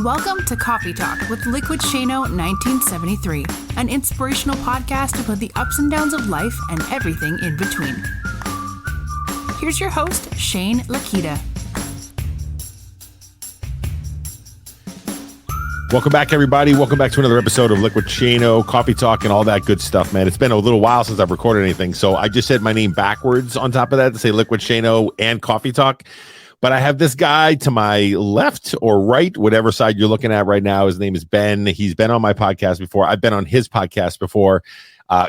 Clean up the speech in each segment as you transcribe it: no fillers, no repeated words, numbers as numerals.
Welcome to Coffee Talk with Liquidshano 1973, an inspirational podcast about the ups and downs of life and everything in between. Here's your host, Shane Lakita. Welcome back, everybody. Welcome back to another episode of Liquidshano, Coffee Talk, and all that good stuff, man. It's been a little while since I've recorded anything, so I just said my name backwards on top of that to say Liquidshano and Coffee Talk. But I have this guy to my left or right, whatever side you're looking at right now. His name is Ben. He's been on my podcast before. I've been on his podcast before.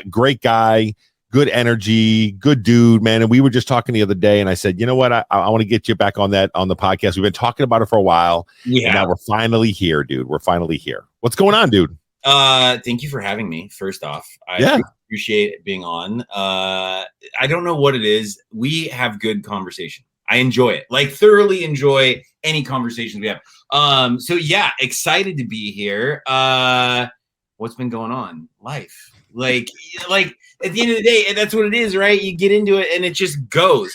Great guy, good energy, good dude, man. And we were just talking the other day, and I said, you know what? I want to get you back on the podcast. We've been talking about it for a while. Yeah. And now we're finally here, dude. We're finally here. What's going on, dude? Thank you for having me. First off, I appreciate being on. I don't know what it is. We have good conversation. I enjoy it, like thoroughly enjoy any conversations we have. So yeah, excited to be here. What's been going on? Life. Like at the end of the day, that's what it is, right? You get into it and it just goes.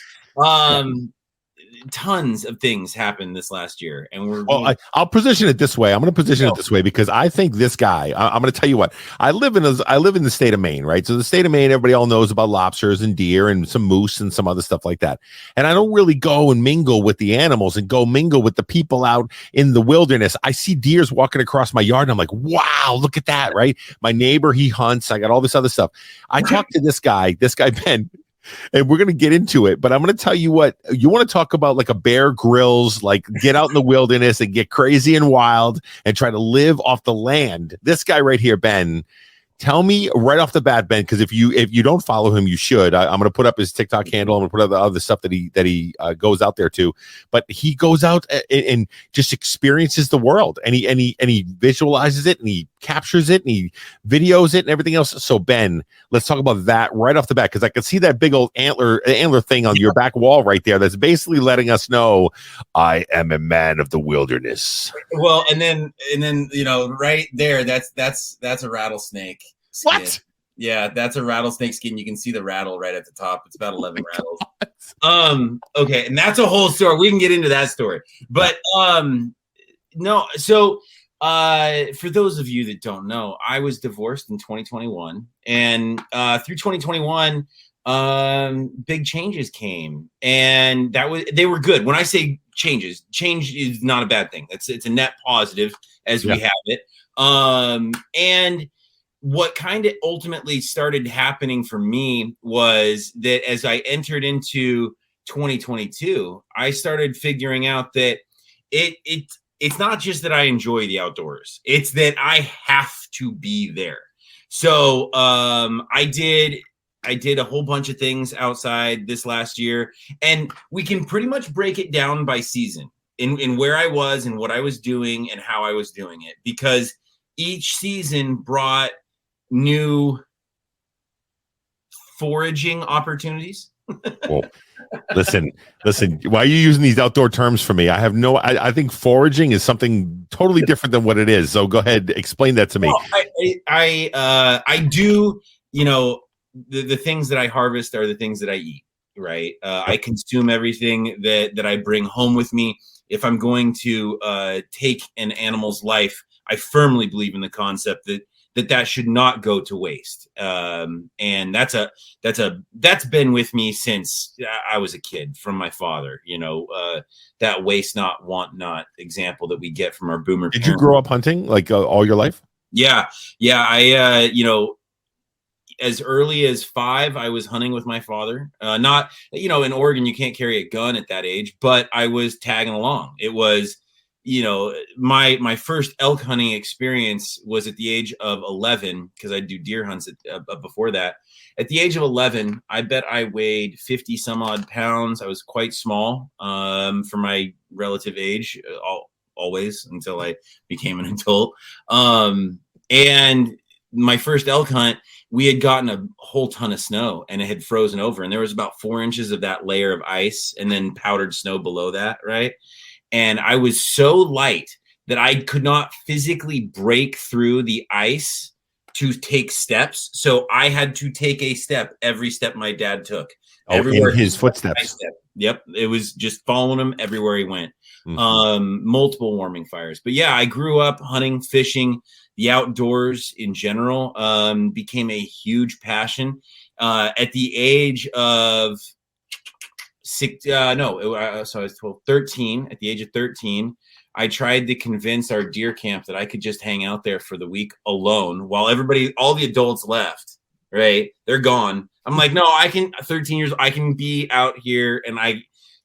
Tons of things happened this last year, and I'll position it this way. I'm going to position it this way because I think this guy. I'm going to tell you what. I live in the state of Maine, right? So the state of Maine, everybody all knows about lobsters and deer and some moose and some other stuff like that. And I don't really go and mingle with the animals and go mingle with the people out in the wilderness. I see deers walking across my yard, and I'm like, wow, look at that, right? My neighbor, he hunts. I got all this other stuff. I talked to this guy Ben. And we're going to get into it, but I'm going to tell you what, you want to talk about like a Bear Grylls, like get out in the wilderness and get crazy and wild and try to live off the land. This guy right here, Ben, tell me right off the bat, Ben, because if you don't follow him, you should. I'm going to put up his TikTok handle. I'm going to put up the other stuff that he goes out there to. But he goes out and just experiences the world, and he visualizes it, and he captures it, and he videos it, and everything else. So Ben, let's talk about that right off the bat, because I can see that big old antler thing on your back wall right there. That's basically letting us know I am a man of the wilderness. Well, and then right there, that's a rattlesnake skin. What? Yeah, that's a rattlesnake skin. You can see the rattle right at the top. It's about 11 rattles. Okay, and that's a whole story. We can get into that story. But no, so for those of you that don't know, I was divorced in 2021, and through 2021, big changes came, and they were good. When I say change is not a bad thing. It's a net positive as we have it. And what kind of ultimately started happening for me was that as I entered into 2022, I started figuring out that it's not just that I enjoy the outdoors. It's that I have to be there. So I did a whole bunch of things outside this last year, and we can pretty much break it down by season in where I was and what I was doing and how I was doing it, because each season brought new foraging opportunities. Well, listen. Why are you using these outdoor terms for me? I think foraging is something totally different than what it is. So go ahead, explain that to me. Well, I do, the things that I harvest are the things that I eat, right? I consume everything that I bring home with me. If I'm going to take an animal's life, I firmly believe in the concept that should not go to waste. And that's been with me since I was a kid, from my father, that waste not, want not example that we get from our boomer parents. Did you grow up hunting like all your life? Yeah. I, as early as 5, I was hunting with my father. Not, in Oregon, you can't carry a gun at that age, but I was tagging along. It was, my first elk hunting experience was at the age of 11, because I do deer hunts before that. At the age of 11, I bet I weighed 50 some odd pounds. I was quite small for my relative age, always until I became an adult. And my first elk hunt, we had gotten a whole ton of snow, and it had frozen over, and there was about 4 inches of that layer of ice and then powdered snow below that, right? And I was so light that I could not physically break through the ice to take steps. So I had to take a step every step my dad took. In his footsteps. Yep. It was just following him everywhere he went. Multiple warming fires. But yeah, I grew up hunting, fishing, the outdoors in general, became a huge passion. At the age of 13. At the age of 13, I tried to convince our deer camp that I could just hang out there for the week alone while all the adults left, right? They're gone. I'm like, no, 13 years, I can be out here, and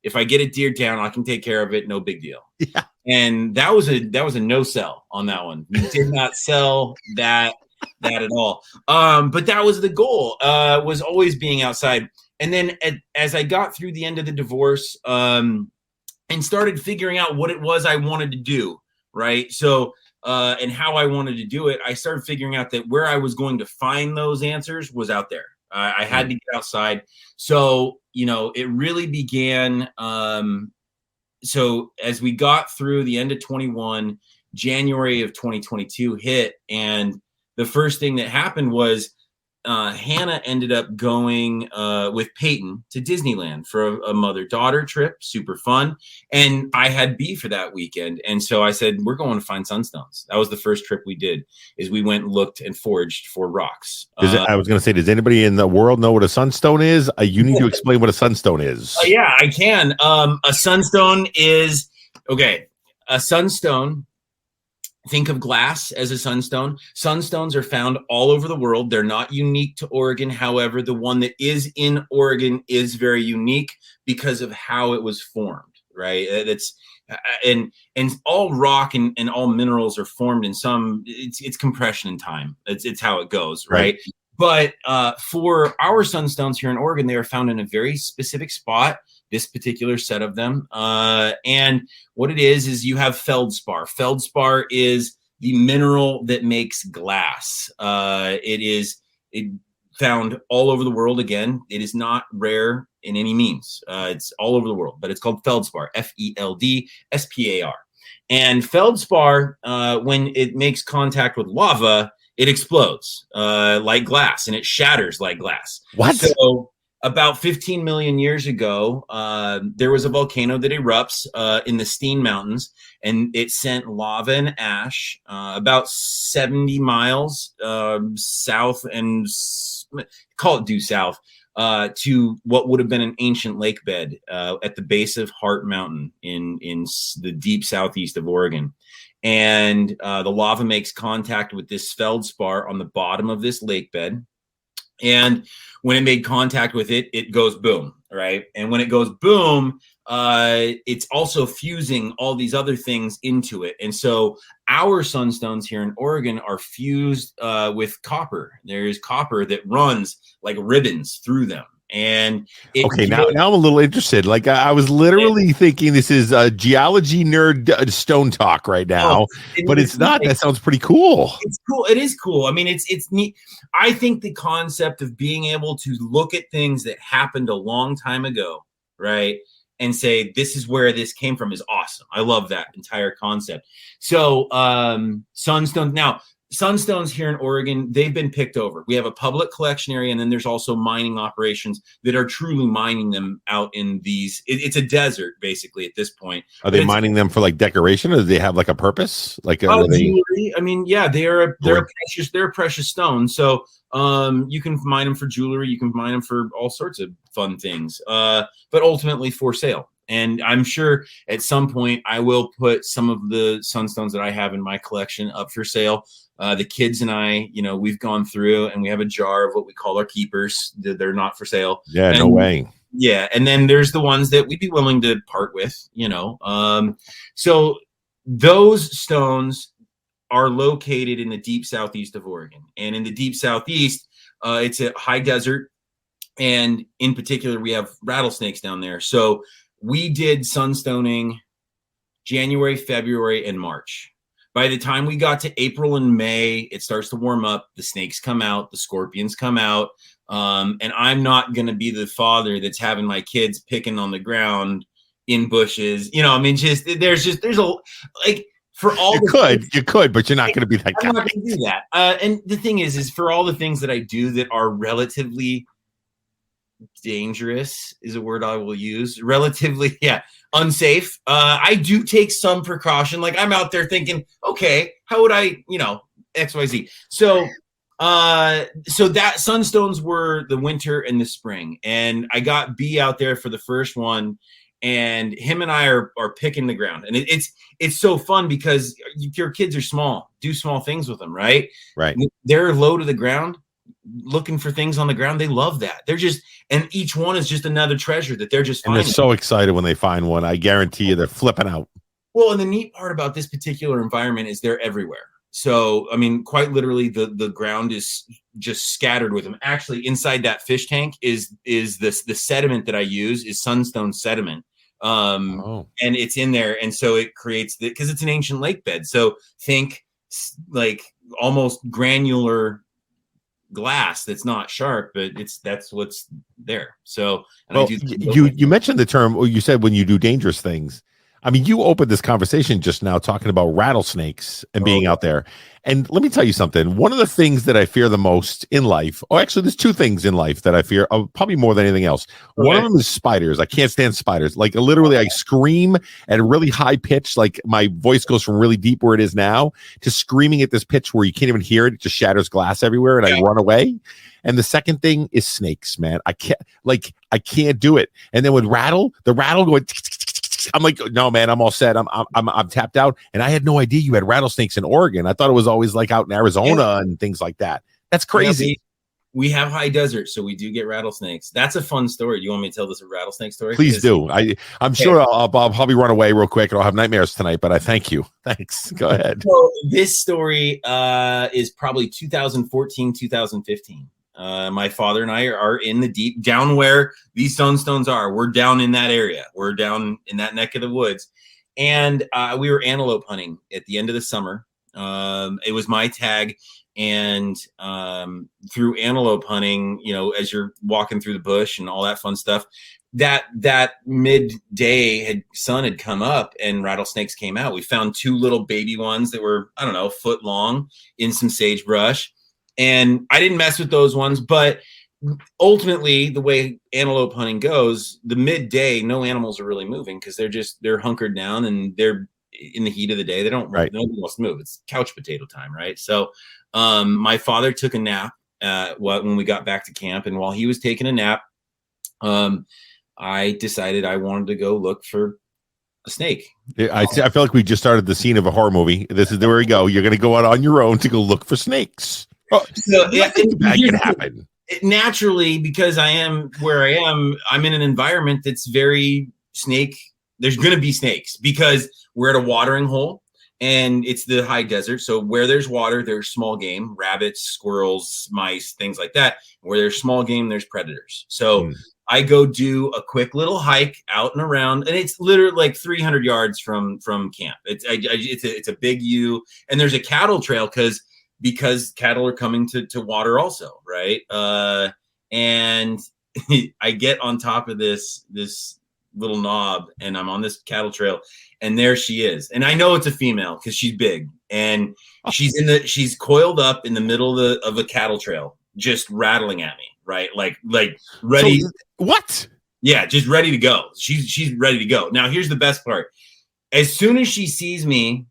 if I get a deer down, I can take care of it. No big deal. Yeah. And that was a no sell on that one. We did not sell that at all. But that was the goal, was always being outside. And then as I got through the end of the divorce, and started figuring out what it was I wanted to do, right? So, and how I wanted to do it, I started figuring out that where I was going to find those answers was out there. I had to get outside. So, it really began. So as we got through the end of 21, January of 2022 hit. And the first thing that happened was Hannah ended up going with Peyton to Disneyland for a mother-daughter trip, super fun. And I had B for that weekend. And so I said, we're going to find sunstones. That was the first trip we did, is we went and looked and foraged for rocks. I was going to say, does anybody in the world know what a sunstone is? You need to explain what a sunstone is. Yeah, I can. A sunstone is, a sunstone. Think of glass as a sunstone. Sunstones are found all over the world. They're not unique to Oregon. However, the one that is in Oregon is very unique because of how it was formed, right? And all rock and all minerals are formed in it's compression in time. It's how it goes, right? But for our sunstones here in Oregon, they are found in a very specific spot, this particular set of them. And what it is you have feldspar. Feldspar is the mineral that makes glass. It is found all over the world. Again, it is not rare in any means. It's all over the world, but it's called feldspar, Feldspar. And feldspar, when it makes contact with lava, it explodes like glass, and it shatters like glass. What? So about 15 million years ago, there was a volcano that erupts in the Steen Mountains, and it sent lava and ash about 70 miles south, and call it due south, to what would have been an ancient lake bed at the base of Hart Mountain in the deep southeast of Oregon. And the lava makes contact with this feldspar on the bottom of this lake bed. And when it made contact with it, it goes boom, right? And when it goes boom, it's also fusing all these other things into it. And so our sunstones here in Oregon are fused with copper. There's copper that runs like ribbons through them. And now I'm a little interested. Like I was literally thinking this is a geology nerd stone talk right now, but it's not. That sounds pretty cool. It's cool. It is cool. I mean, it's neat. I think the concept of being able to look at things that happened a long time ago, right, and say this is where this came from is awesome. I love that entire concept. So sunstones now. Sunstones here in Oregon, they've been picked over. We have a public collection area, and then there's also mining operations that are truly mining them out in these. It's a desert, basically, at this point. Are they mining them for like decoration, or do they have like a purpose? Like jewelry. I mean, yeah, they're a precious stone. So you can mine them for jewelry. You can mine them for all sorts of fun things. But ultimately for sale. And I'm sure at some point I will put some of the sunstones that I have in my collection up for sale. The kids and I, we've gone through and we have a jar of what we call our keepers. They're not for sale. Yeah, no way. Yeah. And then there's the ones that we'd be willing to part with, So those stones are located in the deep southeast of Oregon. And in the deep southeast, it's a high desert. And in particular, we have rattlesnakes down there. So we did sunstoning January, February, and March. By the time we got to April and May, it starts to warm up. The snakes come out, the scorpions come out. And I'm not going to be the father that's having my kids picking on the ground in bushes. There's a, like, for all you could, but you're not going to be that guy. I'm not going to do that. And the thing is for all the things that I do that are relatively dangerous is a word I will use. Relatively, unsafe. I do take some precaution. Like I'm out there thinking, okay, how would I, XYZ. So that sunstones were the winter and the spring, and I got B out there for the first one, and him and I are picking the ground, and it's so fun because your kids are small, do small things with them, right? They're low to the ground, looking for things on the ground. They love that. And each one is just another treasure that they're just finding. And they're so excited when they find one. I guarantee you they're flipping out. Well, and the neat part about this particular environment is they're everywhere. So, I mean, quite literally, the ground is just scattered with them. Actually, inside that fish tank is the sediment that I use is sunstone sediment. And it's in there. And so it creates because it's an ancient lake bed. So think like almost granular glass that's not sharp, but that's what's there. So, and you mentioned the term, or you said when you do dangerous things. I mean, you opened this conversation just now talking about rattlesnakes and being out there. And let me tell you something. One of the things that I fear the most in life, actually, there's two things in life that I fear, probably more than anything else. Okay. One of them is spiders. I can't stand spiders. Like literally, I scream at a really high pitch. Like my voice goes from really deep where it is now to screaming at this pitch where you can't even hear it. It just shatters glass everywhere, and I run away. And the second thing is snakes, man. I can't do it. And then with the rattle going. I'm like, no, man, I'm all set. I'm tapped out. And I had no idea you had rattlesnakes in Oregon. I thought it was always like out in Arizona and things like that. That's crazy. We have high desert, so we do get rattlesnakes. That's a fun story. Do you want me to tell this rattlesnake story? Please do. I'm sure I'll probably run away real quick and I'll have nightmares tonight, but I thank you. Thanks. Go ahead. So this story is probably 2014, 2015. My father and I are in the deep down where these sunstones are. We're down in that area. We're down in that neck of the woods. And we were antelope hunting at the end of the summer. It was my tag. And through antelope hunting, as you're walking through the bush and all that fun stuff, that midday sun had come up and rattlesnakes came out. We found two little baby ones that were, I don't know, a foot long in some sagebrush. And I didn't mess with those ones, but ultimately the way antelope hunting goes, the midday, no animals are really moving because they're hunkered down and they're in the heat of the day. They don't, nobody wants to move. It's couch potato time. Right. So, my father took a nap, when we got back to camp, and while he was taking a nap, I decided I wanted to go look for a snake. I feel like we just started the scene of a horror movie. This is where we go. You're going to go out on your own to go look for snakes. Oh, so that can happen naturally because I am where I am. I'm in an environment that's very snake. There's going to be snakes because we're at a watering hole and it's the high desert. So where there's water, there's small game, rabbits, squirrels, mice, things like that. Where there's small game, there's predators. So I go do a quick little hike out and around, and it's literally like 300 yards from camp. It's a big U, and there's a cattle trail because cattle are coming to water also, right? And I get on top of this little knob, and I'm on this cattle trail, and there she is. And I know it's a female because she's big, and she's coiled up in the middle of a cattle trail, just rattling at me, right? Like ready. So, what? Yeah, just ready to go. She's ready to go. Now, here's the best part. As soon as she sees me,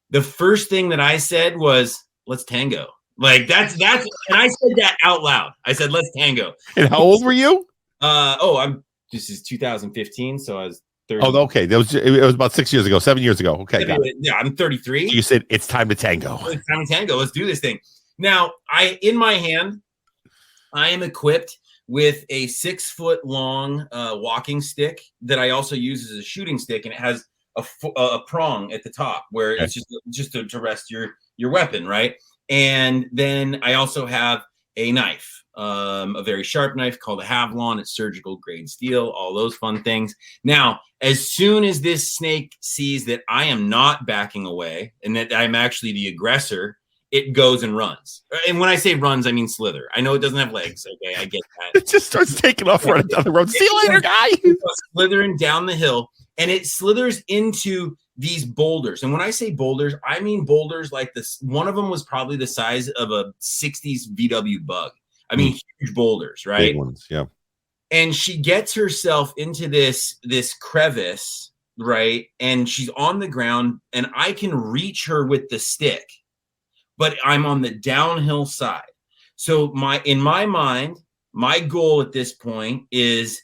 the first thing that I said was, let's tango. Like that's, and I said that out loud. I said, let's tango. And how old were you? This is 2015. So I was 30. Oh, okay. It was about 6 years ago, 7 years ago. Okay. Yeah. I'm 33. So you said it's time to tango. It's time to tango. Let's do this thing. Now in my hand, I am equipped with a 6 foot long walking stick that I also use as a shooting stick. And it has a prong at the top where it's just to rest your weapon, right? And then I also have a knife, a very sharp knife called a Havlon. It's surgical grade steel, all those fun things. Now, as soon as this snake sees that I am not backing away and that I'm actually the aggressor, it goes and runs. And when I say runs, I mean slither. I know it doesn't have legs. Okay, I get that. It just starts taking off running down the road. See you later, guy. Slithering down the hill, and it slithers into these boulders. And when I say boulders, I mean boulders like this. One of them was probably the size of a 60s VW Bug. I mean, huge boulders, right? Big ones, yeah. And she gets herself into this crevice, right? And she's on the ground, and I can reach her with the stick, but I'm on the downhill side. So in my mind, my goal at this point is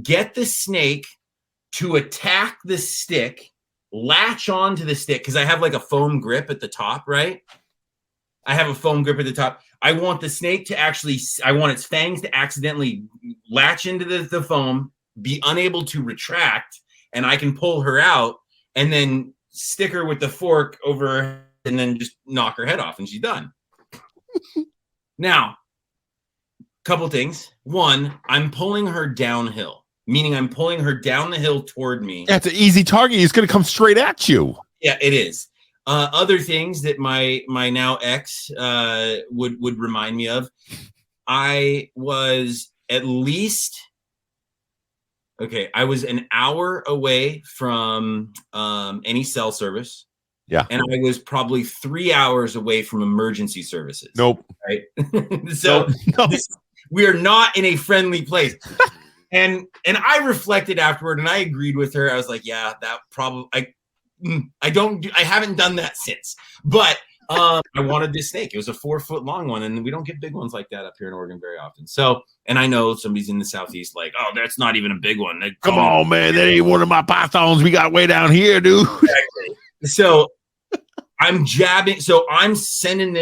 get the snake to attack the stick, latch onto the stick, because I have like a foam grip at the top, right? I have a foam grip at the top. I want the snake to I want its fangs to accidentally latch into the foam, be unable to retract, and I can pull her out and then stick her with the fork over her and then just knock her head off, and she's done. Now, couple things. One, I'm pulling her downhill, meaning I'm pulling her down the hill toward me. That's an easy target. He's going to come straight at you. Yeah, it is. Other things that my now ex would remind me of. I was at least I was an hour away from any cell service. Yeah. And I was probably 3 hours away from emergency services. Nope. Right. So nope. We are not in a friendly place. And I reflected afterward, and I agreed with her. I was like, yeah, that probably I haven't done that since. But I wanted this snake. It was a 4 foot long one, and we don't get big ones like that up here in Oregon very often. So, and I know somebody's in the Southeast like, oh, that's not even a big one. Come on, man. That ain't one of my pythons we got way down here, dude. Exactly. So I'm jabbing. So I'm sending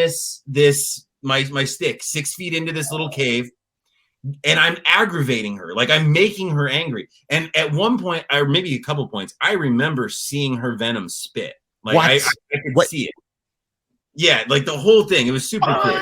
my stick 6 feet into this little cave, and I'm aggravating her. Like, I'm making her angry. And at one point, or maybe a couple points, I remember seeing her venom spit. Like, I could see it. Yeah, like the whole thing. It was super cool.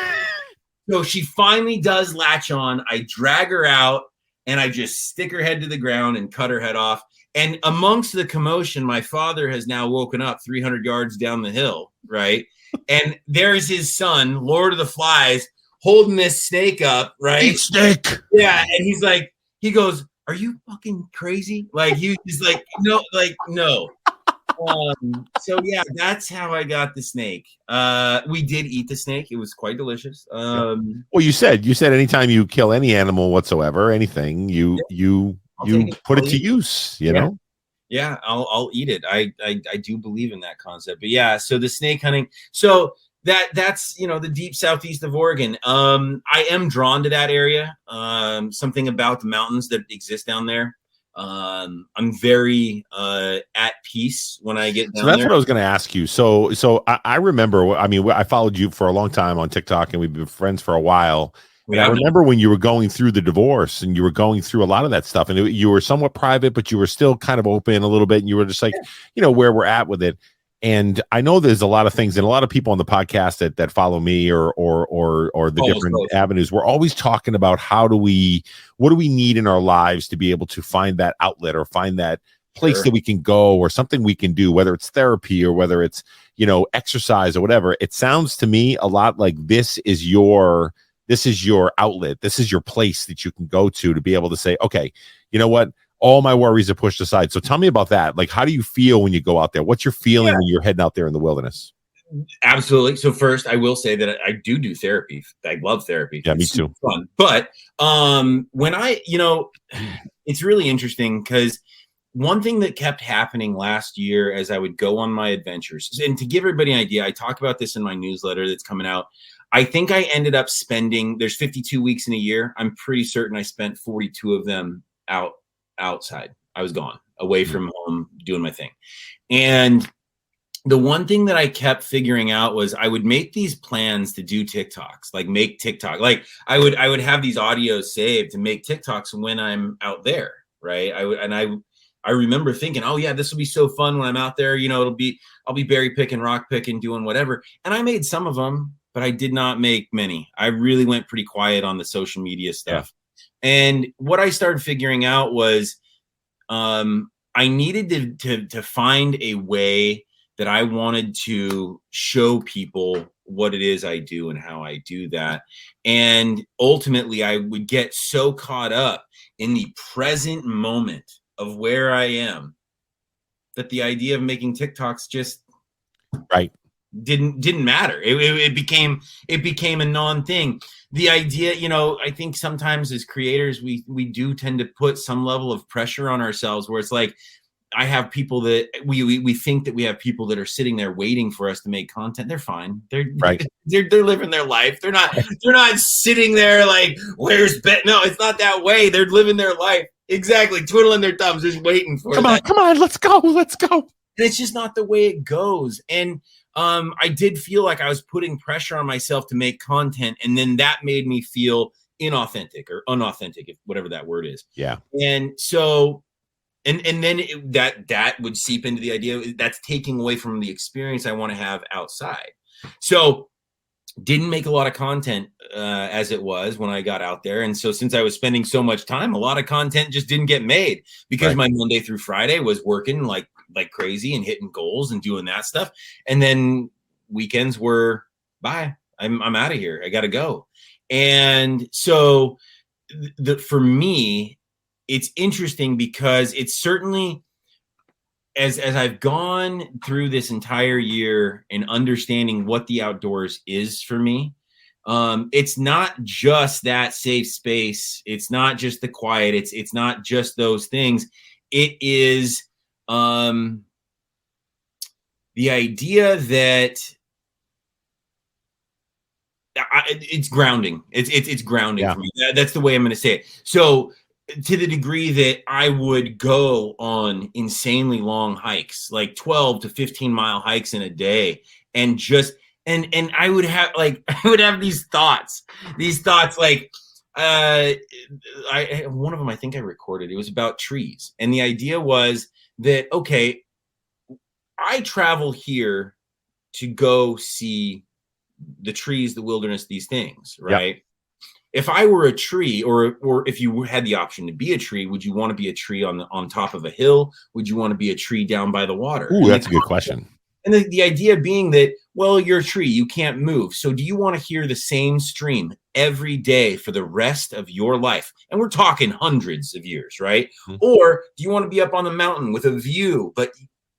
So she finally does latch on. I drag her out, and I just stick her head to the ground and cut her head off. And amongst the commotion, my father has now woken up 300 yards down the hill, right? And there's his son, Lord of the Flies, holding this snake up, right? Eat snake. Yeah, and he's like, he goes, "Are you fucking crazy?" Like, he's like, no, like, no. So yeah, that's how I got the snake. We did eat the snake. It was quite delicious. Well, you said anytime you kill any animal whatsoever, anything, you put it to use, you know? Yeah, I'll eat it. I do believe in that concept. But yeah, so the snake hunting. So that's the deep southeast of Oregon. I am drawn to that area. Something about the mountains that exist down there. I'm very at peace when I get down there. So that's what I was going to ask you. So I remember, I mean, I followed you for a long time on TikTok, and we've been friends for a while. And I remember when you were going through the divorce, and you were going through a lot of that stuff, and you were somewhat private, but you were still kind of open a little bit, and you were just like, where we're at with it. And I know there's a lot of things, and a lot of people on the podcast that follow me or the different avenues. We're always talking about what do we need in our lives to be able to find that outlet or find that place that we can go or something we can do, whether it's therapy or whether it's, exercise or whatever. It sounds to me a lot like this is your outlet. This is your place that you can go to be able to say, okay, you know what? All my worries are pushed aside. So tell me about that. Like, how do you feel when you go out there? What's your feeling when you're heading out there in the wilderness? Absolutely. So first, I will say that I do therapy. I love therapy. Yeah, me too. Fun. But when it's really interesting because one thing that kept happening last year as I would go on my adventures, and to give everybody an idea, I talk about this in my newsletter that's coming out. I think I ended up there's 52 weeks in a year. I'm pretty certain I spent 42 of them outside. I was gone, away from home, doing my thing. And the one thing that I kept figuring out was I would make these plans to do TikToks, like make TikTok. Like I would have these audios saved to make TikToks when I'm out there, right? I remember thinking, oh yeah, this will be so fun when I'm out there. I'll be berry picking, rock picking, doing whatever. And I made some of them, but I did not make many. I really went pretty quiet on the social media stuff. Yeah. And what I started figuring out was I needed to find a way that I wanted to show people what it is I do and how I do that. And ultimately, I would get so caught up in the present moment of where I am that the idea of making TikToks just didn't matter. It became a non-thing. The idea, I think sometimes as creators, we do tend to put some level of pressure on ourselves where it's like, I have people that we think that we have people that are sitting there waiting for us to make content. They're fine. They're living their life. They're not sitting there like, where's Ben? No, it's not that way. They're living their life. Exactly. Twiddling their thumbs, just waiting for it. Come on, let's go. And it's just not the way it goes. And I did feel like I was putting pressure on myself to make content. And then that made me feel inauthentic or unauthentic, whatever that word is. Yeah. And so, and then that would seep into the idea that's taking away from the experience I want to have outside. So didn't make a lot of content as it was when I got out there. And so since I was spending so much time, a lot of content just didn't get made because my Monday through Friday was working like crazy and hitting goals and doing that stuff. And then weekends were bye. I'm out of here. I got to go. And so for me, it's interesting because it's certainly as I've gone through this entire year and understanding what the outdoors is for me, it's not just that safe space. It's not just the quiet. It's not just those things. It is the idea that it's grounding. It's grounding for me. That's the way I'm going to say it. So to the degree that I would go on insanely long hikes, like 12 to 15 mile hikes in a day, and just and I would have these thoughts like one of them I think I recorded. It was about trees, and the idea was that okay, I travel here to go see the trees, the wilderness, these things, right? Yep. If I were a tree, or if you had the option to be a tree, would you want to be a tree on top of a hill? Would you want to be a tree down by the water? Ooh, that's a good question. And the idea being that, well, you're a tree, you can't move. So do you want to hear the same stream every day for the rest of your life? And we're talking hundreds of years, right? Mm-hmm. Or do you want to be up on the mountain with a view, but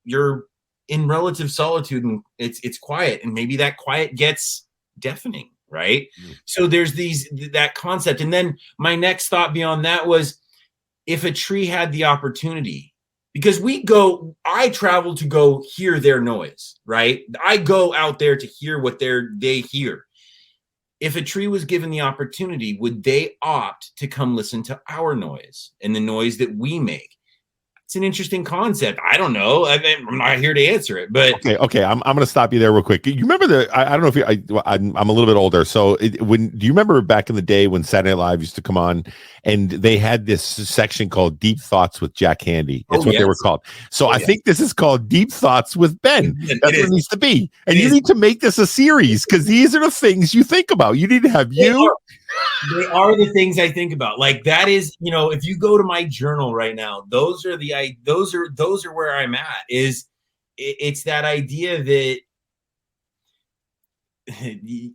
you're in relative solitude and it's quiet, and maybe that quiet gets deafening? Right. So there's that concept. And then my next thought beyond that was, if a tree had the opportunity, because I travel to go hear their noise, right? I go out there to hear what they hear. If a tree was given the opportunity, would they opt to come listen to our noise and the noise that we make? It's an interesting concept. I don't know. I'm not here to answer it, but okay. I'm going to stop you there real quick. You remember I don't know if I'm a little bit older. So do you remember back in the day when Saturday Night Live used to come on, and they had this section called Deep Thoughts with Jack Handy? That's what they were called. So I think this is called Deep Thoughts with Ben. That's what it needs to be. And you need to make this a series, because these are the things you think about. You need to have They are the things I think about. Like, that is, if you go to my journal right now, those are where I'm at. It's that idea that,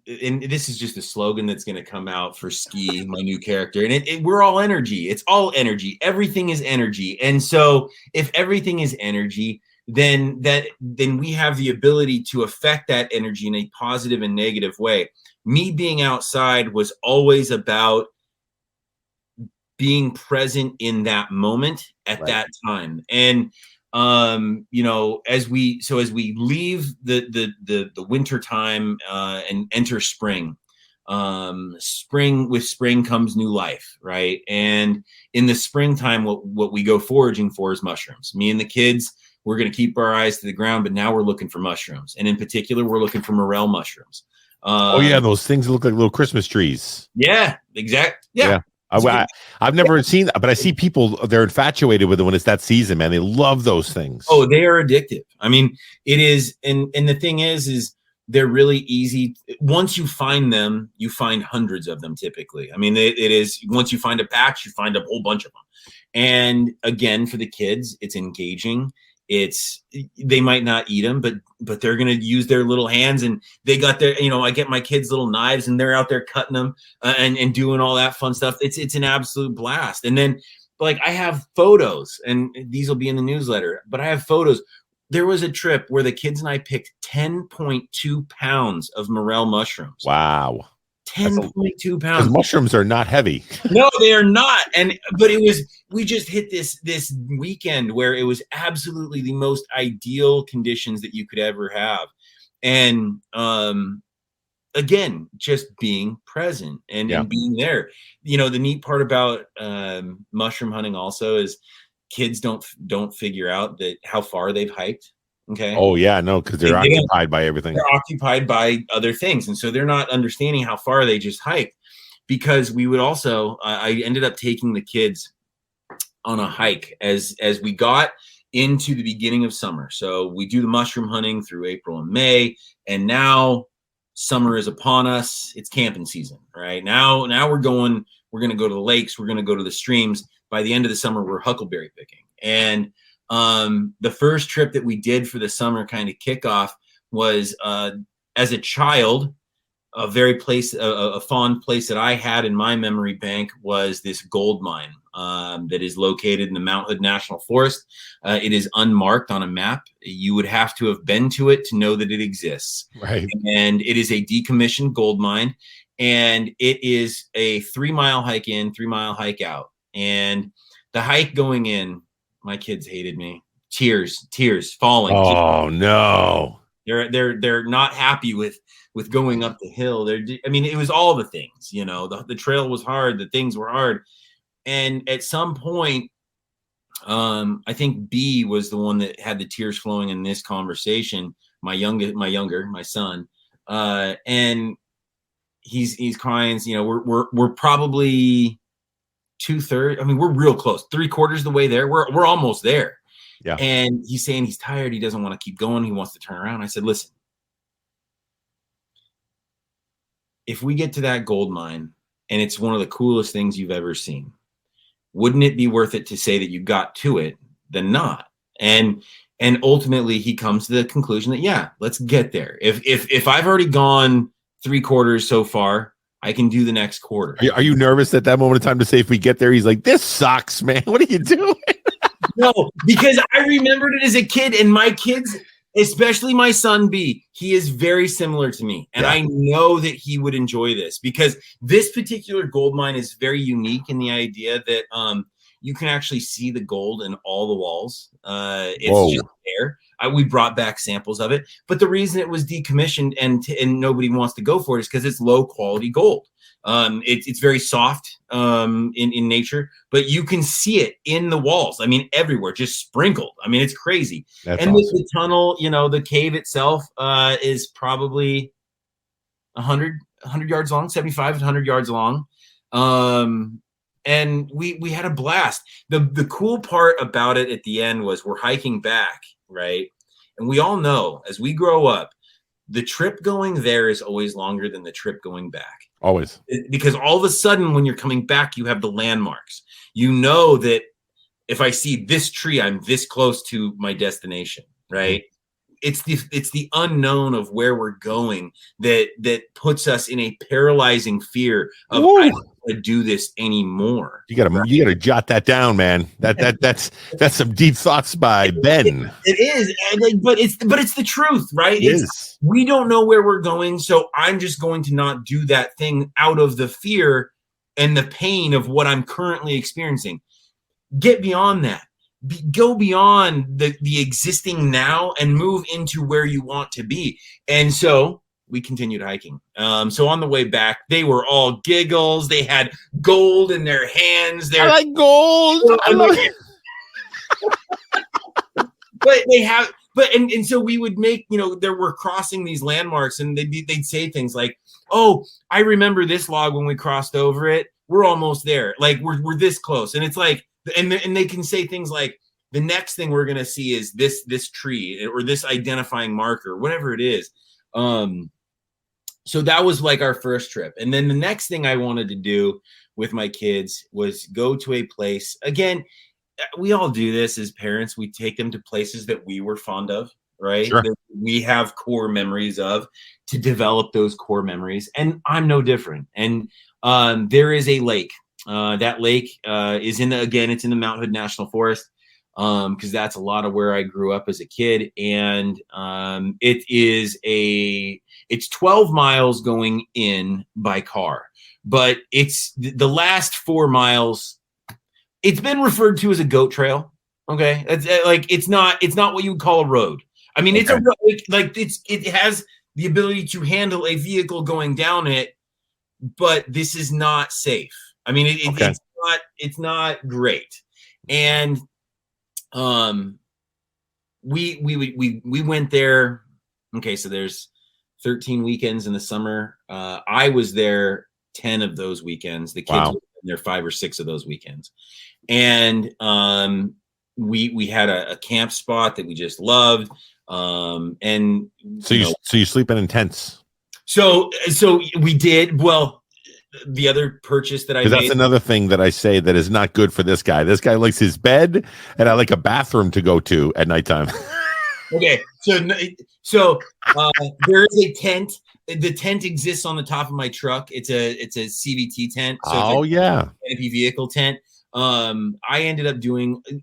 and this is just a slogan that's going to come out for Ski, my new character. And we're all energy. It's all energy. Everything is energy. And so if everything is energy, then we have the ability to affect that energy in a positive and negative way. Me being outside was always about being present in that moment at that time. And as we leave the winter time and enter spring, with spring comes new life, right? And in the springtime, what we go foraging for is mushrooms. Me and the kids, we're going to keep our eyes to the ground, but now we're looking for mushrooms, and in particular, we're looking for morel mushrooms. Those things look like little Christmas trees. Yeah, exactly. Yeah. I've never seen that, but I see people, they're infatuated with it when it's that season, man. They love those things. Oh, they are addictive. I mean, it is. And the thing is they're really easy. Once you find them, you find hundreds of them typically. I mean, it is, once you find a batch, you find a whole bunch of them. And again, for the kids, it's engaging. They might not eat them, but they're going to use their little hands, and they got their, I get my kids little knives, and they're out there cutting them and doing all that fun stuff. It's an absolute blast. And then, like, I have photos, and these will be in the newsletter, but I have photos there was a trip where the kids and I picked 10.2 pounds of morel mushrooms. Wow. 10.2 pounds. Because mushrooms are not heavy. No, they are not. But we just hit this weekend where it was absolutely the most ideal conditions that you could ever have. And again, just being present and being there. You know, the neat part about mushroom hunting also is kids don't figure out that how far they've hiked. Okay. Oh yeah, no, because they're occupied by everything. They're occupied by other things, and so they're not understanding how far they just hiked. Because we would also, I ended up taking the kids on a hike as we got into the beginning of summer. So we do the mushroom hunting through April and May, and now summer is upon us. It's camping season, right? Now we're going to go to the lakes. We're going to go to the streams. By the end of the summer, we're huckleberry picking. And the first trip that we did for the summer kind of kickoff was as a child, a fond place that I had in my memory bank was this gold mine that is located in the Mount Hood National Forest. It is unmarked on a map. You would have to have been to it to know that it exists. Right. And it is a decommissioned gold mine, and it is a 3-mile hike in, 3-mile hike out. And the hike going in, my kids hated me. Tears falling. Oh no. They're not happy with going up the hill. It was all the things, you know, the trail was hard. The things were hard. And at some point, I think B was the one that had the tears flowing in this conversation. My son, and he's crying. You know, we're probably 2/3. I mean, we're real close. 3/4 of the way there. We're almost there. Yeah. And he's saying he's tired. He doesn't want to keep going. He wants to turn around. I said, listen, if we get to that gold mine and it's one of the coolest things you've ever seen, wouldn't it be worth it to say that you got to it than not? And ultimately he comes to the conclusion that, yeah, let's get there. If I've already gone 3/4 so far, I can do the next quarter. Are you nervous at that moment of time to say, if we get there, he's like, this sucks, man. What are you doing? No, because I remembered it as a kid, and my kids, especially my son B, he is very similar to me. And I know that he would enjoy this, because this particular gold mine is very unique in the idea that you can actually see the gold in all the walls. It's just there. We brought back samples of it, but the reason it was decommissioned and nobody wants to go for it is because it's low quality gold. It's very soft in nature, but you can see it in the walls. I mean, everywhere, just sprinkled. I mean, it's crazy. That's and awesome. the tunnel, you know, the cave itself is probably 100 yards long, 75 to 100 yards long. And we had a blast. The cool part about it at the end was we're hiking back, right? And we all know as we grow up, the trip going there is always longer than the trip going back. Always. Because all of a sudden when you're coming back, you have the landmarks. You know that if I see this tree, I'm this close to my destination, right? It's the unknown of where we're going that puts us in a paralyzing fear of, I don't want to do this anymore. You gotta jot that down, man. That's some deep thoughts by Ben. It is, but it's the truth, right? It is. We don't know where we're going, so I'm just going to not do that thing out of the fear and the pain of what I'm currently experiencing. Get beyond that. Go beyond the existing now and move into where you want to be. And so we continued hiking. So on the way back, they were all giggles. They had gold in their hands. I like gold. And so we would make, you know, there were crossing these landmarks, and they'd say things like, oh, I remember this log when we crossed over it. We're almost there. Like we're this close. And it's like, and they can say things like, the next thing we're going to see is this tree or this identifying marker, whatever it is. So that was like our first trip. And then the next thing I wanted to do with my kids was go to a place. Again, we all do this as parents. We take them to places that we were fond of, right? Sure. That we have core memories of, to develop those core memories. And I'm no different. And there is a lake. That lake is it's in the Mount Hood National Forest. because that's a lot of where I grew up as a kid. And it's 12 miles going in by car, but it's the last 4 miles. It's been referred to as a goat trail. Okay. It's not what you would call a road. I mean, it's it has the ability to handle a vehicle going down it, but this is not safe. I mean, it's not great. And we went there. Okay, so there's 13 weekends in the summer. I was there 10 of those weekends. The kids were there 5 or 6 of those weekends. And we had a camp spot that we just loved. And so you're sleeping in tents. So we did. Well, the other purchase that I made. That's another thing that I say that is not good for this guy. This guy likes his bed, and I like a bathroom to go to at nighttime. Okay, so there is a tent. The tent exists on the top of my truck. It's a CVT tent. So it's canopy vehicle tent. I ended up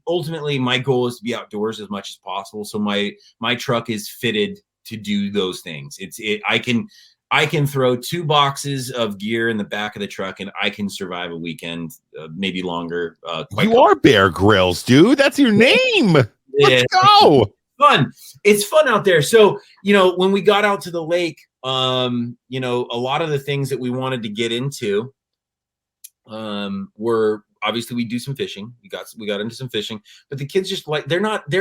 ultimately my goal is to be outdoors as much as possible. So my truck is fitted to do those things. I can throw 2 boxes of gear in the back of the truck and I can survive a weekend, maybe longer. You are Bear Grylls, dude. That's your name. Let's go. It's fun out there. So, when we got out to the lake, a lot of the things that we wanted to get into were obviously we do some fishing. We got into some fishing, but the kids just they're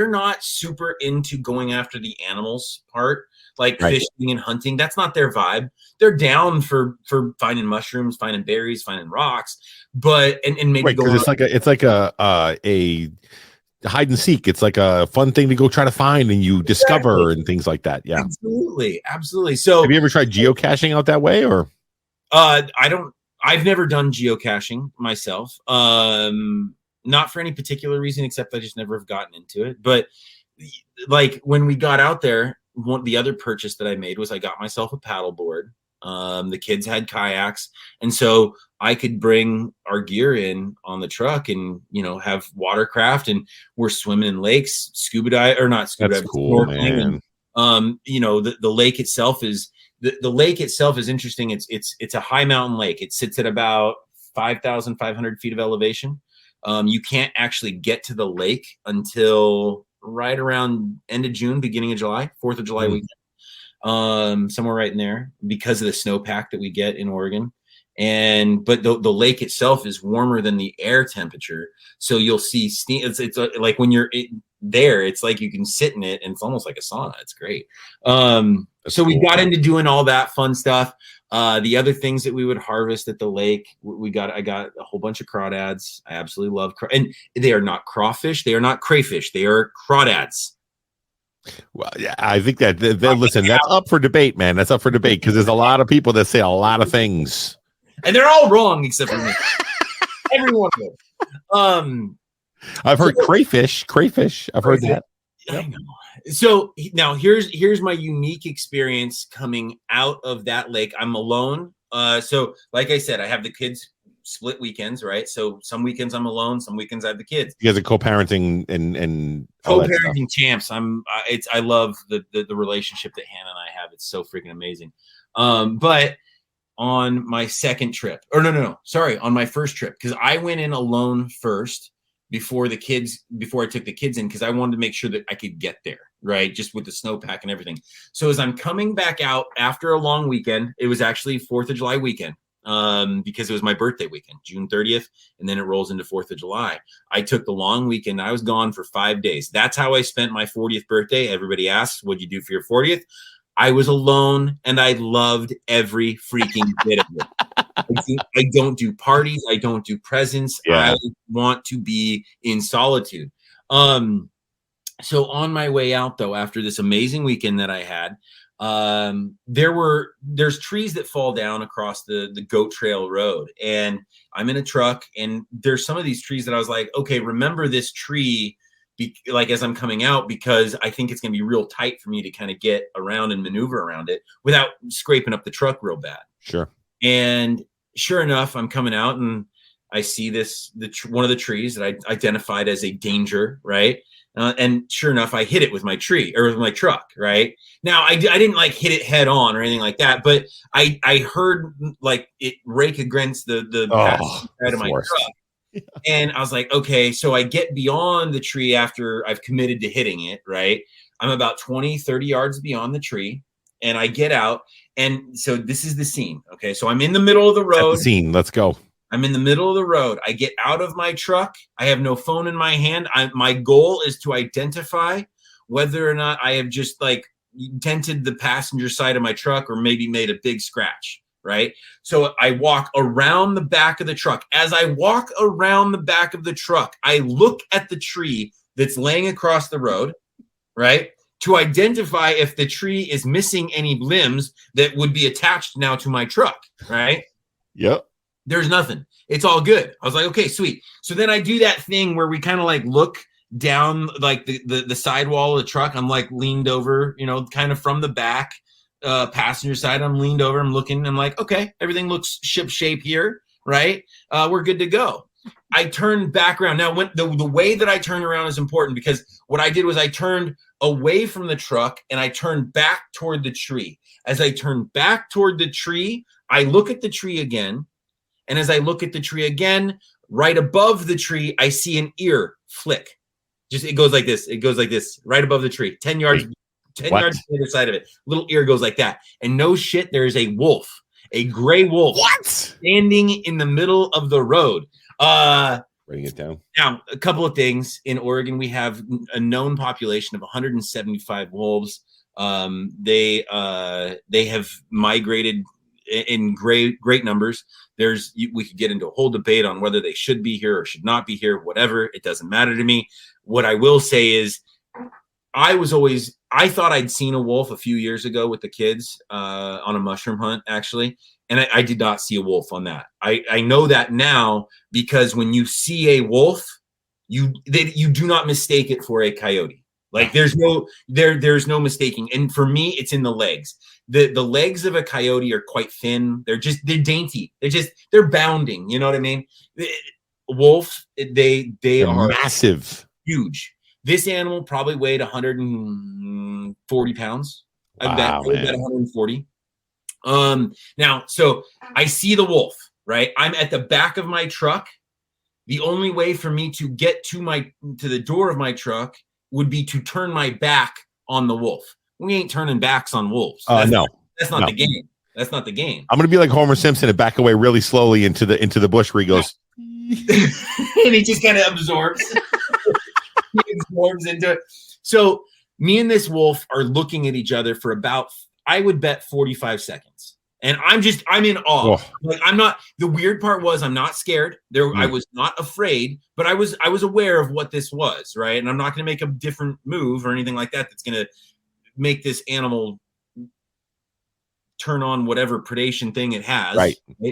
not super into going after the animals part, fishing and hunting. That's not their vibe. They're down for finding mushrooms, finding berries, finding rocks, but and maybe because it's like a hide and seek. It's like a fun thing to go try to find and you discover and things like that. Yeah, absolutely. So have you ever tried geocaching out that way or? I've never done geocaching myself. Not for any particular reason, except I just never have gotten into it. But when we got out there, the other purchase that I made was I got myself a paddleboard. The kids had kayaks, and so I could bring our gear in on the truck and have watercraft, and we're swimming in lakes, scuba dive or not scuba dive, cool, man. And, the lake itself is. The lake itself is interesting. It's a high mountain lake. It sits at about 5,500 feet of elevation. You can't actually get to the lake until right around end of June, beginning of July, 4th of July weekend, somewhere right in there because of the snowpack that we get in Oregon. But the lake itself is warmer than the air temperature. So you'll see steam. It's like when you're there, it's like you can sit in it and it's almost like a sauna. It's great. So we got into doing all that fun stuff. The other things that we would harvest at the lake, I got a whole bunch of crawdads. I absolutely love and they are not crawfish. They are not crayfish. They are crawdads. Well, yeah, I think that listen, that's up for debate, man. That's up for debate because there's a lot of people that say a lot of things. And they're all wrong except for me. Every one of them. I've heard crayfish. I've heard that. I know. So now here's my unique experience coming out of that lake. I'm alone. So like I said, I have the kids split weekends, right? So some weekends I'm alone, some weekends I have the kids. You guys are co-parenting and co-parenting champs. I love the relationship that Hannah and I have. It's so freaking amazing. But on my second trip, on my first trip, because I went in alone first before I took the kids in, because I wanted to make sure that I could get there, right? Just with the snowpack and everything. So as I'm coming back out after a long weekend, it was actually 4th of July weekend, because it was my birthday weekend, June 30th, and then it rolls into 4th of July. I took the long weekend. I was gone for 5 days. That's how I spent my 40th birthday. Everybody asks, what'd you do for your 40th? I was alone and I loved every freaking bit of it. I don't do parties. I don't do presents. Yeah. I want to be in solitude. So on my way out though, after this amazing weekend that I had, there's trees that fall down across the Goat Trail Road, and I'm in a truck, and there's some of these trees that I was like, okay, remember this tree, as I'm coming out, because I think it's going to be real tight for me to kind of get around and maneuver around it without scraping up the truck real bad. Sure. And sure enough, I'm coming out, and I see one of the trees that I identified as a danger, right? And sure enough, I hit it with my tree or with my truck, right? Now, I didn't like hit it head on or anything like that, but I heard like it rake against the side of my truck. And I was like, okay, so I get beyond the tree after I've committed to hitting it, right? I'm about 20, 30 yards beyond the tree, and I get out. And so this is the scene, okay? So I'm in the middle of the road. Set the scene. Let's go. I'm in the middle of the road. I get out of my truck. I have no phone in my hand. My goal is to identify whether or not I have just like dented the passenger side of my truck or maybe made a big scratch, right? So I walk around the back of the truck. As I walk around the back of the truck, I look at the tree that's laying across the road, right? To identify if the tree is missing any limbs that would be attached now to my truck, right? Yep. There's nothing. It's all good. I was like, okay, sweet. So then I do that thing where we kind of like look down like the sidewall of the truck. I'm like leaned over, kind of from the back passenger side. I'm leaned over. I'm looking. I'm like, okay, everything looks ship shape here, right? We're good to go. I turned back around. Now, when the way that I turn around is important because what I did was I turned away from the truck and I turned back toward the tree. As I turned back toward the tree, I look at the tree again. And as I look at the tree again, right above the tree, I see an ear flick. It goes like this. It goes like this, right above the tree, 10 yards, 10 yards to the other side of it. Little ear goes like that. And no shit, there is a wolf, a gray wolf. What? Standing in the middle of the road. Writing it down. Now, a couple of things. In Oregon, we have a known population of 175 wolves. They have migrated in great numbers. We could get into a whole debate on whether they should be here or should not be here, whatever. It doesn't matter to me. What I will say is I thought I'd seen a wolf a few years ago with the kids on a mushroom hunt, actually. And I did not see a wolf on that. I know that now because when you see a wolf, you do not mistake it for a coyote. Like there's no mistaking. And for me, it's in the legs. The legs of a coyote are quite thin. They're dainty. They're bounding. You know what I mean? Wolf, they're are massive, huge. This animal probably weighed 140 pounds. Wow, I bet 140. Now, so I see the wolf, right? I'm at the back of my truck. The only way for me to get to the door of my truck would be to turn my back on the wolf. We ain't turning backs on wolves. No, that's not the game. That's not the game. I'm gonna be like Homer Simpson and back away really slowly into the bush where he goes, and he just kind of absorbs. He absorbs into it. So me and this wolf are looking at each other for about, I would bet 45 seconds. And I'm in awe. Oh. Like I'm not, the weird part was I'm not scared. I was not afraid, but I was aware of what this was, right? And I'm not going to make a different move or anything like that that's going to make this animal turn on whatever predation thing it has.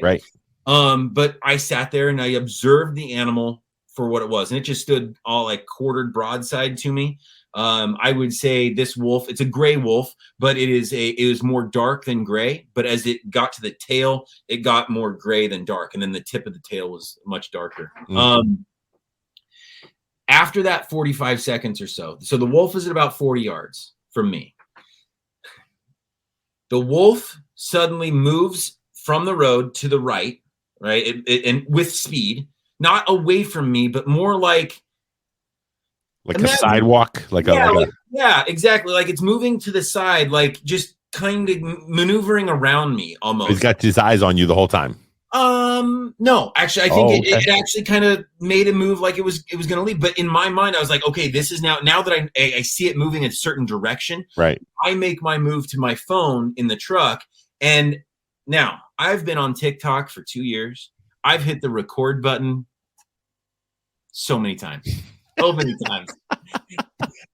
Right. But I sat there and I observed the animal for what it was. And it just stood all like quartered broadside to me. I would say this wolf, it's a gray wolf, but it was more dark than gray. But as it got to the tail, it got more gray than dark. And then the tip of the tail was much darker. After that 45 seconds or so the wolf is at about 40 yards from me. The wolf suddenly moves from the road to the right, and with speed, not away from me, but more like a sidewalk, yeah, exactly. Like it's moving to the side, like just kind of maneuvering around me almost. He's got his eyes on you the whole time. No, actually, I think it actually kind of made a move like it was going to leave. But in my mind, I was like, okay, this is now that I see it moving in a certain direction. Right. I make my move to my phone in the truck. And now I've been on TikTok for 2 years. I've hit the record button so many times. So many times.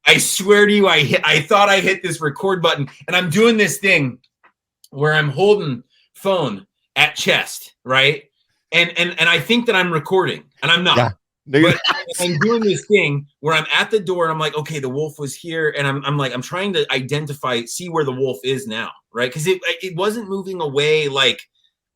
I swear to you, I thought I hit this record button, and I'm doing this thing where I'm holding phone at chest, right? And I think that I'm recording, and I'm not. Yeah. But I'm doing this thing where I'm at the door, and I'm like, okay, the wolf was here, and I'm trying to see where the wolf is now, right? Because it wasn't moving away like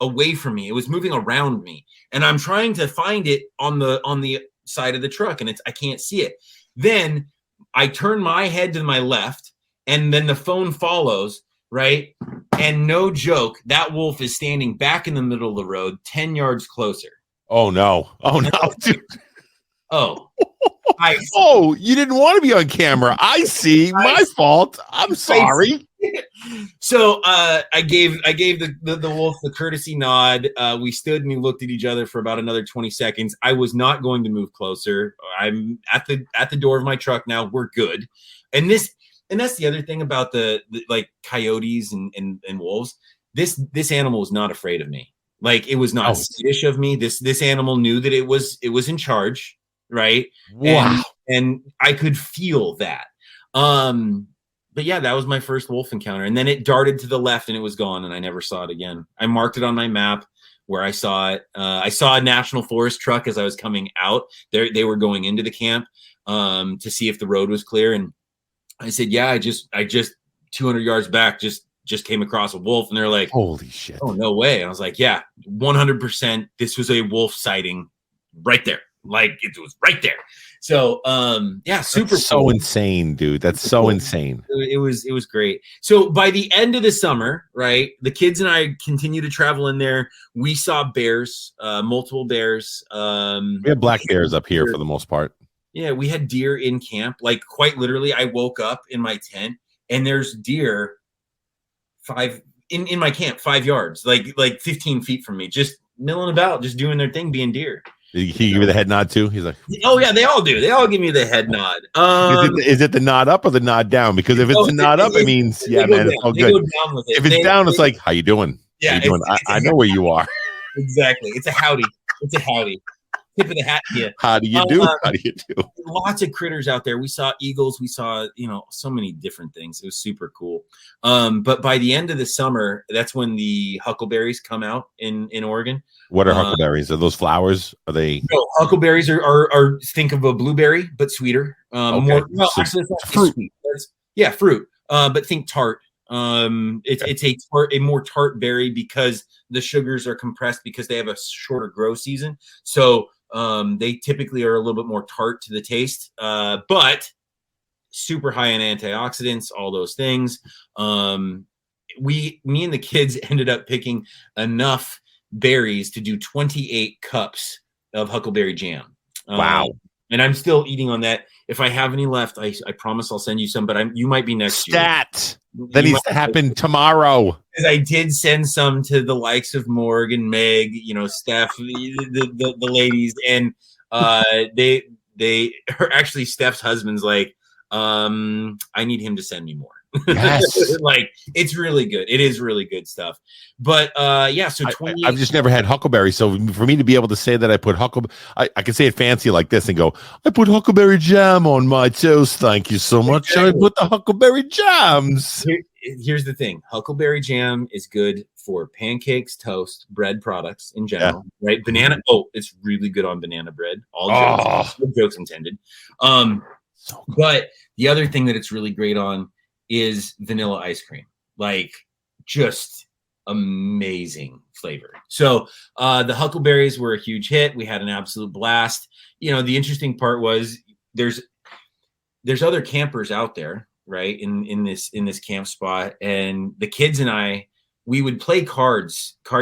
away from me. It was moving around me, and I'm trying to find it on the side of the truck, and I can't see it. Then I turn my head to my left, and then the phone follows, right? And no joke, that wolf is standing back in the middle of the road, 10 yards closer. Oh no, dude. Oh, you didn't want to be on camera. I see. My fault. I'm sorry. So I gave the wolf the courtesy nod. We stood and we looked at each other for about another 20 seconds. I was not going to move closer. I'm at the door of my truck now. We're good. And that's the other thing about the like coyotes and wolves. This animal was not afraid of me. Like, it was not skittish of me. This animal knew that it was in charge, right? Wow. And I could feel that. But yeah, that was my first wolf encounter. And then it darted to the left and it was gone, and I never saw it again. I marked it on my map where I saw it. I saw a National Forest truck as I was coming out. They were going into the camp to see if the road was clear, and I said, yeah, I just 200 yards back just came across a wolf. And they're like, holy shit. Oh, no way. And I was like, yeah, 100%. This was a wolf sighting right there. Like, it was right there. So, yeah, super. That's so insane, dude. That's so insane. It was great. So by the end of the summer, right, the kids and I continue to travel in there. We saw bears, multiple bears. We have black bears up here for the most part. Yeah, we had deer in camp. Like, quite literally, I woke up in my tent and there's deer in my camp, 5 yards, like 15 feet from me, just milling about, just doing their thing, being deer. Did he give you the head nod too? He's like, oh yeah, they all do. They all give me the head nod. Is it the nod up or the nod down? Because if it's the nod up, it means, yeah, man, it's all good. If it's down, it's like, how you doing? Yeah, how you doing? I know where you are. Exactly. It's a howdy. Tip of the hat to you. How do you do? How do you do? Lots of critters out there. We saw eagles. We saw, so many different things. It was super cool. But by the end of the summer, that's when the huckleberries come out in Oregon. What are huckleberries? Are those flowers? Are they? No, huckleberries are think of a blueberry, but sweeter. Okay. Actually, it's fruit. Fruit. But think tart. It's a more tart berry because the sugars are compressed because they have a shorter grow season. So they typically are a little bit more tart to the taste, but super high in antioxidants, all those things. Me and the kids ended up picking enough berries to do 28 cups of huckleberry jam. Wow. And I'm still eating on that. If I have any left, I promise I'll send you some, but you might be next year. That needs to happen tomorrow. Because I did send some to the likes of Morg and Meg, Steph, the ladies, and they are actually, Steph's husband's like, I need him to send me more. Yes. Like, it's really good. It is really good stuff. But yeah, so I've just never had huckleberry. So for me to be able to say that I put I can say it fancy like this and go, I put huckleberry jam on my toast. Thank you so much. I put the huckleberry jams. Here's the thing. Huckleberry jam is good for pancakes, toast, bread products in general, right? Banana. Oh, it's really good on banana bread. All jokes intended. But the other thing that it's really great on is vanilla ice cream. Like, just amazing flavor. So the huckleberries were a huge hit. We had an absolute blast. The interesting part was there's other campers out there, right, in this camp spot, and the kids and we would play card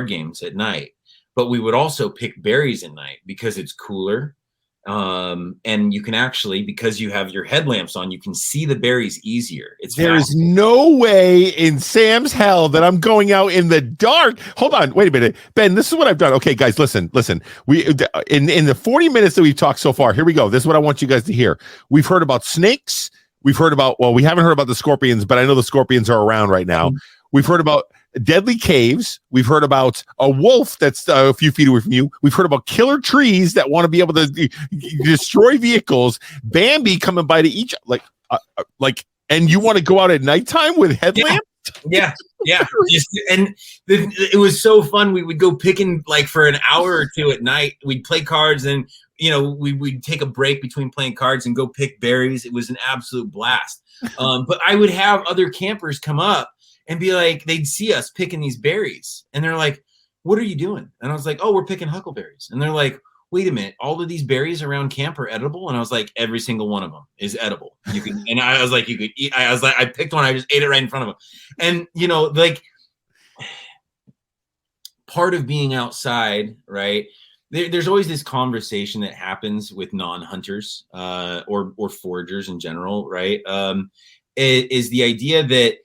games at night, but we would also pick berries at night because it's cooler. And you can actually, because you have your headlamps on, you can see the berries easier. There is no way in Sam's hell that I'm going out in the dark. Hold on, wait a minute, Ben. This is what I've done. Okay, guys, listen. We in the 40 minutes that we've talked so far, here we go. This is what I want you guys to hear. We've heard about snakes. We've heard about, we haven't heard about the scorpions, but I know the scorpions are around right now. We've heard about deadly caves. We've heard about a wolf that's a few feet away from you. We've heard about killer trees that want to be able to destroy vehicles. Bambi coming by to each and you want to go out at nighttime with headlamps? Yeah. And it was so fun. We would go picking like for an hour or two at night. We'd play cards and we'd take a break between playing cards and go pick berries. It was an absolute blast. But I would have other campers come up and be like, they'd see us picking these berries and they're like, what are you doing? And I was like, oh, we're picking huckleberries. And they're like, wait a minute, all of these berries around camp are edible? And I was like, every single one of them is edible. You can, and I was like, you could eat. I was like, I picked one, I just ate it right in front of them. And, you know, like part of being outside, right? There's always this conversation that happens with non-hunters or foragers in general, right? Is the idea that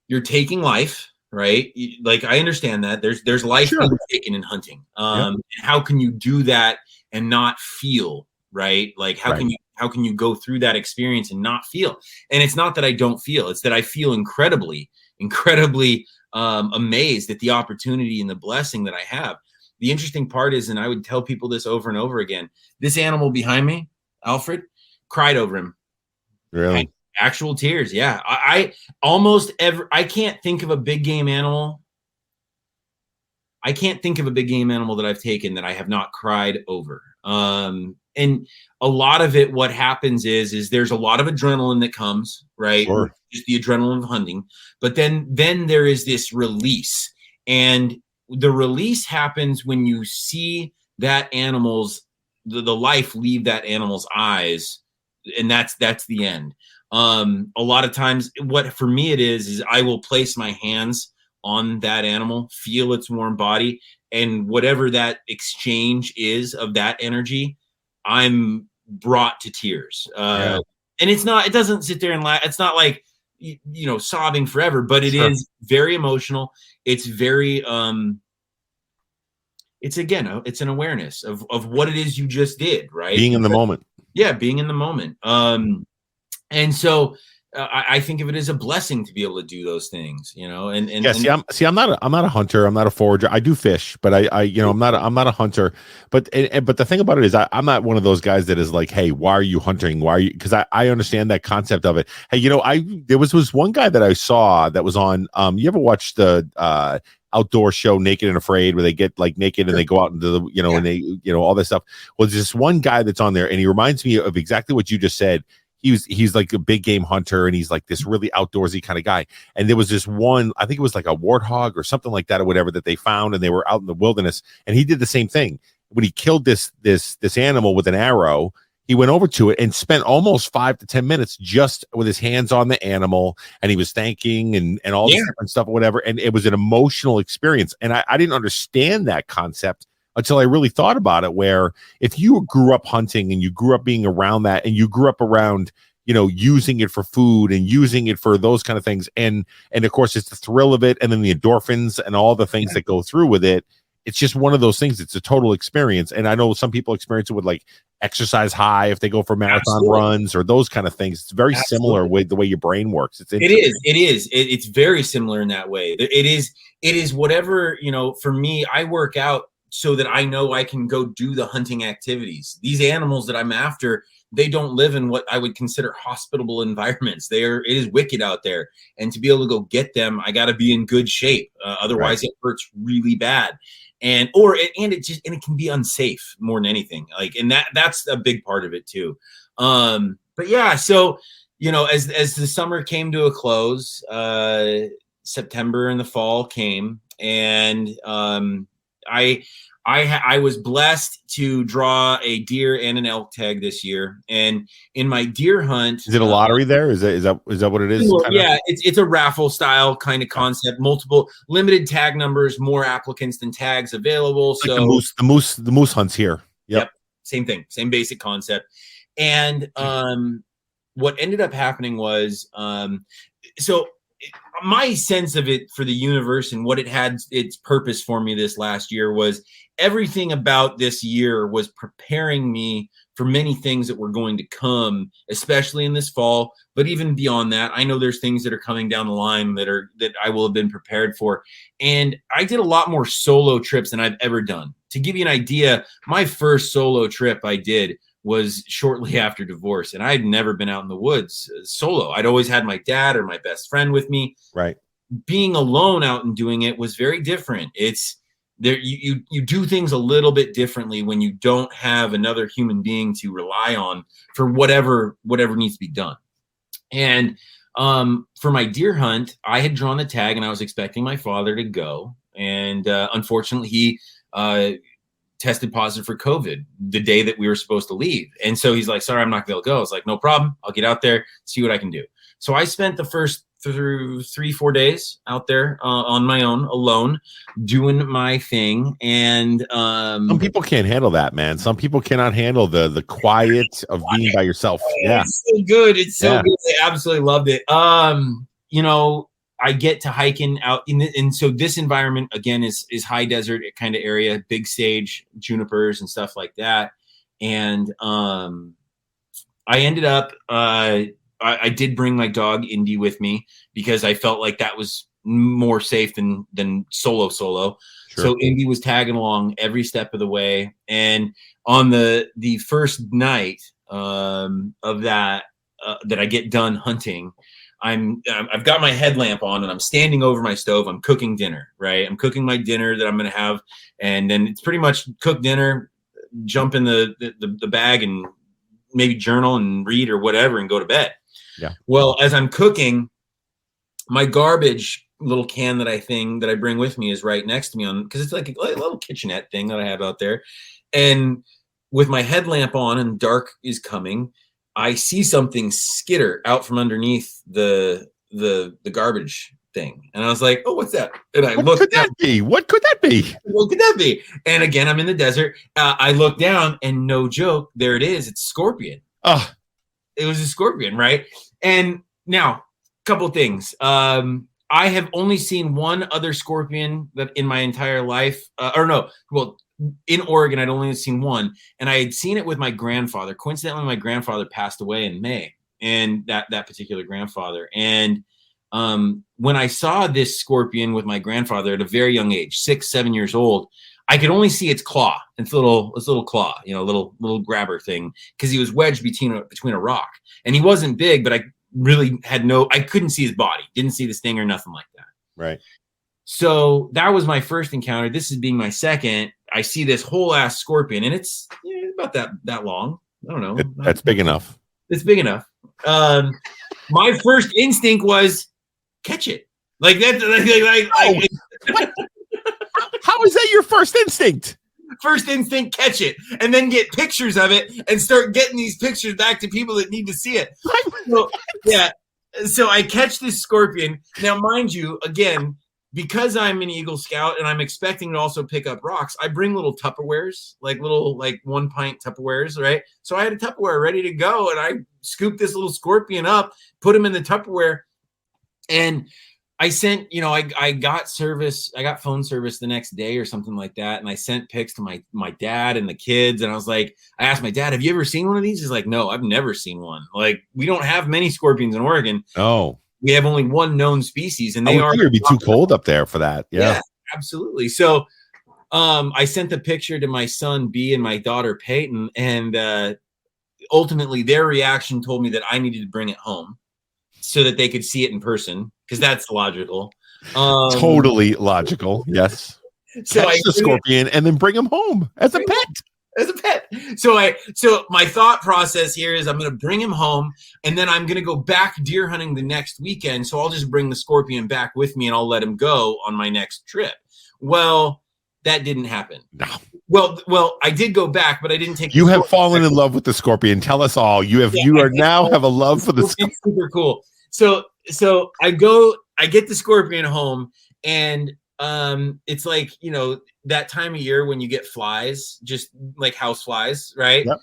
you're taking life, right? Like I understand that there's life Sure. being taken in hunting. And how can you do that and not feel, right? Like how can you go through that experience and not feel? And it's not that I don't feel, it's that I feel incredibly amazed at the opportunity and the blessing that I have. The interesting part is, and I would tell people this over and over again, this animal behind me, Alfred, cried over him. Really? Actual tears. Yeah. I almost ever, I can't think of a big game animal. I can't think of a big game animal that I've taken that I have not cried over. And a lot of it, what happens is there's a lot of adrenaline that comes, right? Sure. Just the adrenaline of hunting. But then there is this release. And the release happens when you see that animal's, the life leave that animal's eyes. And that's the end. A lot of times what for me it is I will place my hands on that animal, feel its warm body, and whatever that exchange is of that energy, I'm brought to tears. And it doesn't sit there and laugh. It's not like, you know, sobbing forever, but it is very emotional. It's very, it's an awareness of what it is you just did, right? Being in the moment. Yeah. Being in the moment. And so I think of it as a blessing to be able to do those things, you know. I'm not a hunter. I'm not a forager. I do fish, but I'm not a hunter. But the thing about it is, I'm not one of those guys that is like, hey, why are you hunting? Why are you? Because I understand that concept of it. Hey, you know, there was one guy that I saw that was on. You ever watch the outdoor show Naked and Afraid, where they get like naked and they go out into the, you know, and they, you know, all this stuff? Well, there's this one guy that's on there, and he reminds me of exactly what you just said. He's like a big game hunter, and he's like this really outdoorsy kind of guy. And there was this one, I think it was like a warthog or something like that or whatever, that they found, and they were out in the wilderness. And he did the same thing. When he killed this animal with an arrow, he went over to it and spent almost 5 to 10 minutes just with his hands on the animal, and he was thanking and all this different stuff or whatever. And it was an emotional experience. And I didn't understand that concept until I really thought about it, where if you grew up hunting and you grew up being around that, and you grew up around, you know, using it for food and using it for those kind of things, and of course it's the thrill of it, and then the endorphins and all the things that go through with it, it's just one of those things. It's a total experience. And I know some people experience it with like exercise high if they go for marathon runs or those kind of things. It's very similar with the way your brain works. It's very similar in that way. It is whatever, you know. For me, I work out so that I know I can go do the hunting activities. These animals that I'm after, they don't live in what I would consider hospitable environments. It is wicked out there. And to be able to go get them, I got to be in good shape. Otherwise it hurts really bad. And it can be unsafe more than anything. Like, and that's a big part of it too. But yeah, so, you know, as the summer came to a close, September and the fall came, and, I was blessed to draw a deer and an elk tag this year. And in my deer hunt, is it a lottery there? Is that what it is? Yeah, it's a raffle style kind of concept. Multiple limited tag numbers, more applicants than tags available. Like so the moose hunts here. Yep. Same thing, same basic concept. And what ended up happening was, so my sense of it for the universe and what it had its purpose for me this last year was everything about this year was preparing me for many things that were going to come, especially in this fall. But even beyond that, I know there's things that are coming down the line that I will have been prepared for. And I did a lot more solo trips than I've ever done. To give you an idea, my first solo trip I did was shortly after divorce, and I had never been out in the woods solo. I'd always had my dad or my best friend with me. Right. Being alone out and doing it was very different. It's there. You do things a little bit differently when you don't have another human being to rely on for whatever needs to be done. And for my deer hunt, I had drawn the tag, and I was expecting my father to go. And unfortunately, he tested positive for COVID the day that we were supposed to leave. And so he's like, sorry, I'm not going to go. I was like, no problem. I'll get out there, see what I can do. So I spent the first through 3-4 days out there on my own, alone, doing my thing. And some people can't handle that, man. Some people cannot handle the quiet of being by yourself. Yeah, it's so good. It's so good. I absolutely loved it. You know, I get to hiking out and so this environment again is high desert kind of area, big sage, junipers and stuff like that. And I ended up I did bring my dog Indy with me because I felt like that was more safe than solo. Sure. So Indy was tagging along every step of the way. And on the first night of that I get done hunting, I've got my headlamp on and I'm standing over my stove. I'm cooking dinner, right? I'm cooking my dinner that I'm going to have. And then it's pretty much cook dinner, jump in the bag and maybe journal and read or whatever and go to bed. Yeah. Well, as I'm cooking, my garbage little can that I bring with me is right next to me because it's like a little kitchenette thing that I have out there. And with my headlamp on and dark is coming, I see something skitter out from underneath the garbage thing. And I was like, oh, what's that? And I looked. What could that be? What could that be? And again, I'm in the desert. I look down and no joke, there it is. It's scorpion. Oh, it was a scorpion, right? And now, a couple of things. I have only seen one other scorpion that in my entire life, in Oregon, I'd only seen one, and I had seen it with my grandfather. Coincidentally, my grandfather passed away in May, and that particular grandfather. And when I saw this scorpion with my grandfather at a very young age, 6-7 years old, I could only see its claw, its little claw, little grabber thing, because he was wedged between a rock, and he wasn't big, but I really I couldn't see his body, didn't see the sting or nothing like that. Right. So that was my first encounter. This is being my second. I see this whole ass scorpion, and it's about that long. I don't know. That's big enough. It's big enough. My first instinct was catch it. Like that. How is that your first instinct? First instinct, catch it, and then get pictures of it and start getting these pictures back to people that need to see it. So, yeah. So I catch this scorpion. Now, mind you, again, because I'm an Eagle Scout and I'm expecting to also pick up rocks, I bring little Tupperwares, like 1 pint Tupperwares, right? So I had a Tupperware ready to go, and I scooped this little scorpion up, put him in the Tupperware, and I sent, I got phone service the next day or something like that. And I sent pics to my dad and the kids. And I was like, I asked my dad, have you ever seen one of these? He's like, no, I've never seen one. Like, we don't have many scorpions in Oregon. Oh, we have only one known species, and it'd be too cold up there for that. Yeah, absolutely. So, I sent the picture to my son B and my daughter Peyton, and ultimately their reaction told me that I needed to bring it home so that they could see it in person, because that's logical. Totally logical. Yes. So catch the scorpion and then bring him home as a pet. As a pet. So my thought process here is I'm going to bring him home, and then I'm going to go back deer hunting the next weekend. So I'll just bring the scorpion back with me, and I'll let him go on my next trip. Well, that didn't happen. No. Well, I did go back, but I didn't take. You have fallen in love with the scorpion. Tell us all. You have a love for the scorpion. Super cool. So I get the scorpion home, and it's like, that time of year when you get flies, just like house flies, right? Yep.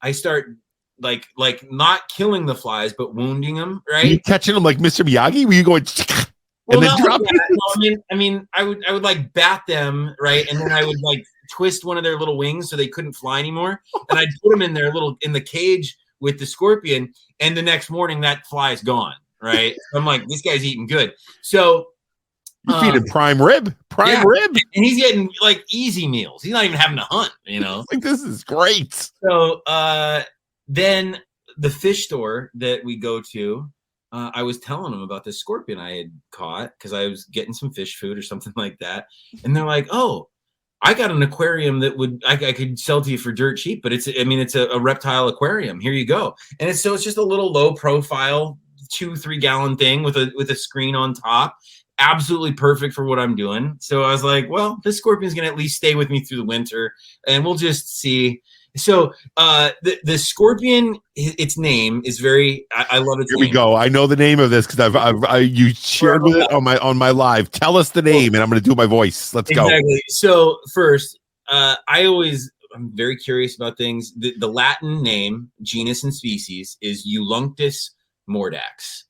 I start like not killing the flies, but wounding them, right? Are you catching them like Mr. Miyagi? Were you going and then dropping? No, I mean, I would like bat them, right? And then I would like twist one of their little wings so they couldn't fly anymore, and I'd put them in the cage with the scorpion, and the next morning that fly is gone, right? I'm like, this guy's eating good. So you feed him prime rib, and he's getting like easy meals. He's not even having to hunt, Like, this is great. So then the fish store that we go to, I was telling them about this scorpion I had caught because I was getting some fish food or something like that, and they're like, "Oh, I got an aquarium that I could sell to you for dirt cheap, but it's a reptile aquarium. Here you go." And it's just a little low profile 2-3 gallon thing with a screen on top. absolutely perfect for what I'm doing. So I was like, well, this scorpion's going to at least stay with me through the winter, and we'll just see. So the scorpion, its name is very. I love its Here name. we go. I know the name of this because you shared with it on my live. Tell us the name, and I'm going to do my voice. Let's go. Exactly. So first, I'm very curious about things. The Latin name, genus and species, is Eulonctus mordax.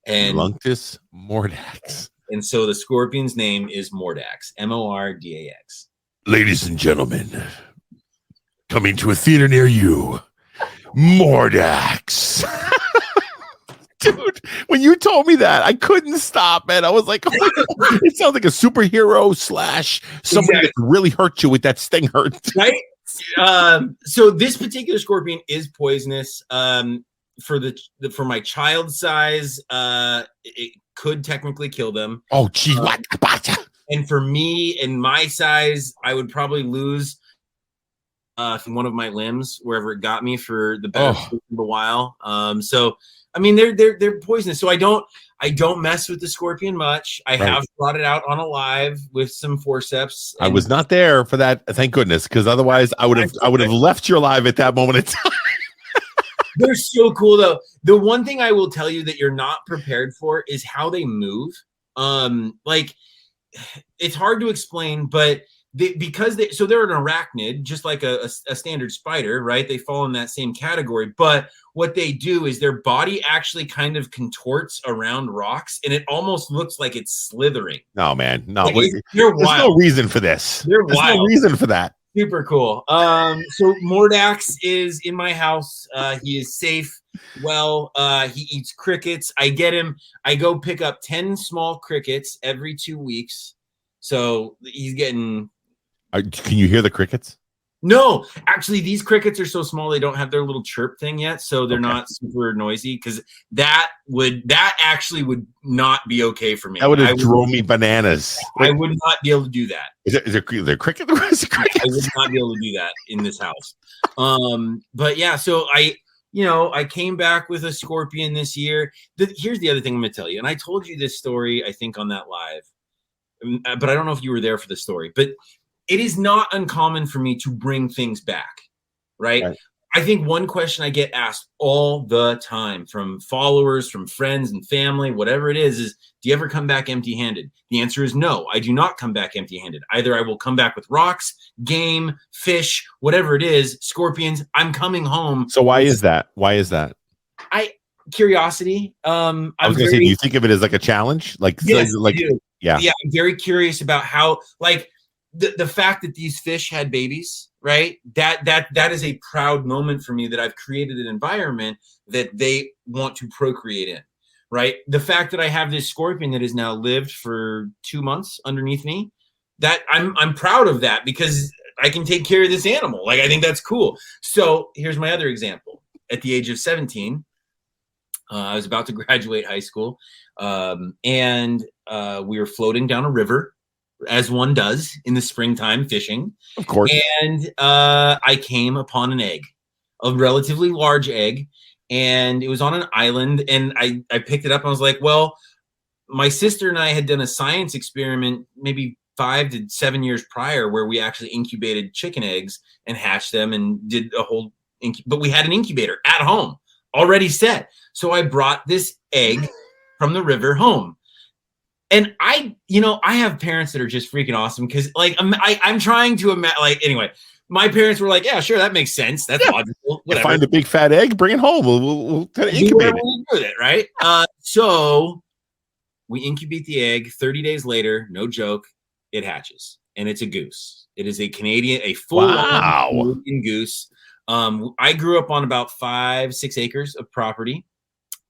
And Eulonctus mordax. And so the scorpion's name is Mordax, Mordax. Ladies and gentlemen, coming to a theater near you, Mordax. Dude, when you told me that, I couldn't stop, man. I was like, oh my God. It sounds like a superhero / somebody that really hurt you with that sting hurt. Right? So this particular scorpion is poisonous. For my child size, it could technically kill them. Oh, geez, what? And for me and my size, I would probably lose one of my limbs wherever it got me for the better of a while. So I mean, they're poisonous. So I don't mess with the scorpion much. I have brought it out on a live with some forceps. I was not there for that, thank goodness, because otherwise I would have left your live at that moment in time. They're so cool, though. The one thing I will tell you that you're not prepared for is how they move. Like, it's hard to explain, but they're an arachnid, just like a standard spider, right? They fall in that same category. But what they do is their body actually kind of contorts around rocks, and it almost looks like it's slithering. No, man. No, like, there's no reason for this. There's no reason for that. Super cool. So Mordax is in my house. He is safe. Well, he eats crickets. I get him. I go pick up 10 small crickets every 2 weeks. So he's getting. Can you hear the crickets? No, actually, these crickets are so small they don't have their little chirp thing yet, so they're not super noisy. Because that actually would not be okay for me. That would have drove me bananas. I would not be able to do that. Is there cricket? I would not be able to do that in this house. But yeah, so I came back with a scorpion this year. Here's the other thing I'm going to tell you, and I told you this story, I think, on that live, but I don't know if you were there for the story. But it is not uncommon for me to bring things back, right? I think one question I get asked all the time from followers, from friends and family, whatever it is do you ever come back empty-handed? The answer is no, I do not come back empty-handed. Either I will come back with rocks, game, fish, whatever it is, scorpions, I'm coming home. So why is that? Curiosity. I was going to say, do you think of it as like a challenge? Yes, yeah. I'm very curious about how, like, the fact that these fish had babies, right? That is a proud moment for me that I've created an environment that they want to procreate in, right? The fact that I have this scorpion that has now lived for 2 months underneath me, that I'm proud of that because I can take care of this animal. Like, I think that's cool. So here's my other example. At the age of 17, I was about to graduate high school, and we were floating down a river, as one does in the springtime fishing. Of course. And I came upon an egg, a relatively large egg, and it was on an island. And I picked it up and I was like, well, my sister and I had done a science experiment maybe 5 to 7 years prior where we actually incubated chicken eggs and hatched them and did a whole but we had an incubator at home already set. So I brought this egg from the river home. And I have parents that are just freaking awesome because, like, I'm trying to imagine, like, anyway, my parents were like, yeah, sure, that makes sense. That's logical. Whatever. Find a big fat egg, bring it home. We'll kind of incubate it. We'll do it, right? So we incubate the egg. 30 days later, no joke, it hatches. And it's a goose. It is a full Canadian goose. I grew up on about 5-6 acres of property.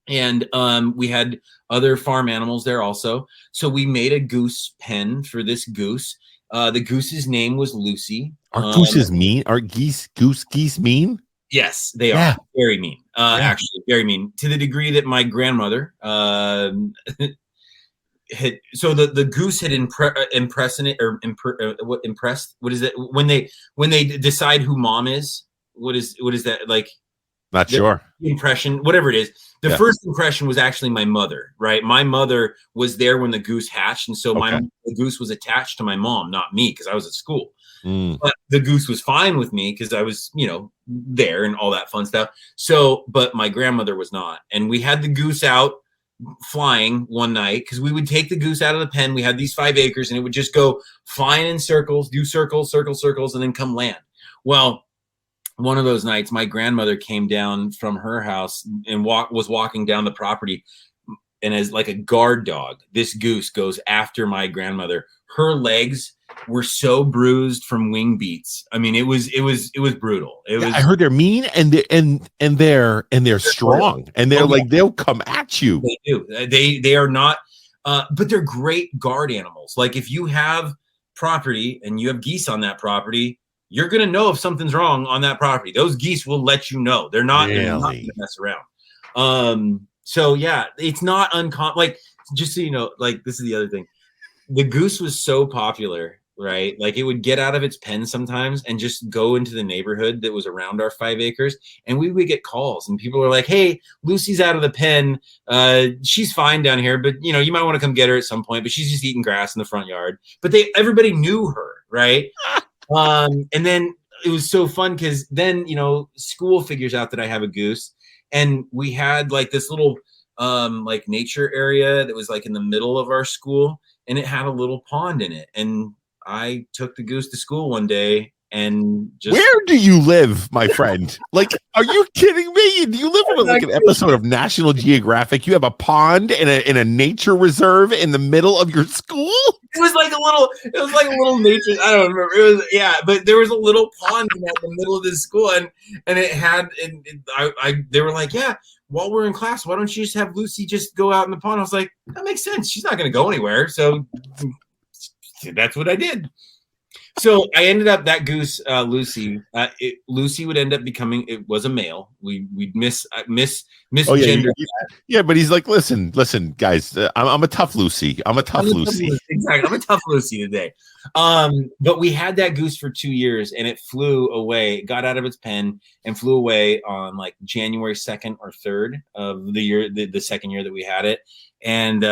And we had other farm animals there also. So we made a goose pen for this goose. The goose's name was Lucy. Are gooses mean? Are geese mean? Yes, they are. Very mean. Actually, very mean. To the degree that my grandmother had. So the goose had impressed. What is it? When they decide who mom is? What is that like? Not sure. Impression, whatever it is. The first impression was actually my mother, right? My mother was there when the goose hatched. And so the goose was attached to my mom, not me, because I was at school. But the goose was fine with me because I was, there and all that fun stuff. So, but my grandmother was not. And we had the goose out flying one night because we would take the goose out of the pen. We had these 5 acres and it would just go flying in circles, do circles, and then come land. Well, one of those nights, my grandmother came down from her house and was walking down the property. And as like a guard dog, this goose goes after my grandmother. Her legs were so bruised from wing beats. I mean, it was brutal. I heard they're mean and they're strong and they're they'll come at you. They do. They are not, but they're great guard animals. Like if you have property and you have geese on that property, you're gonna know if something's wrong on that property. Those geese will let you know. They're not gonna mess around. So yeah, it's not uncommon. Like just so you know, like this is the other thing. The goose was so popular, right? Like it would get out of its pen sometimes and just go into the neighborhood that was around our 5 acres. And we would get calls and people were like, hey, Lucy's out of the pen. She's fine down here, but you might want to come get her at some point, but she's just eating grass in the front yard. But everybody knew her, right? And then it was so fun because then, school figures out that I have a goose and we had like this little like nature area that was like in the middle of our school. And it had a little pond in it. And I took the goose to school one day and just... Where do you live, my friend? Like, are you kidding me? Do you live in like an episode of National Geographic? You have a pond in a nature reserve in the middle of your school? It was like a little nature. I don't remember. It was, but there was a little pond in the middle of this school. And it had, they were like, yeah, while we're in class, why don't you just have Lucy just go out in the pond? I was like, that makes sense. She's not going to go anywhere. So that's what I did. So I ended up that goose, Lucy. Lucy would end up becoming. It was a male. We'd misgendered. Yeah, but he's like, listen, guys. I'm a tough Lucy. I'm a tough Lucy. Exactly. I'm a tough Lucy today. But we had that goose for 2 years, and it flew away. It got out of its pen and flew away on like January 2nd or 3rd of the year, the second year that we had it, and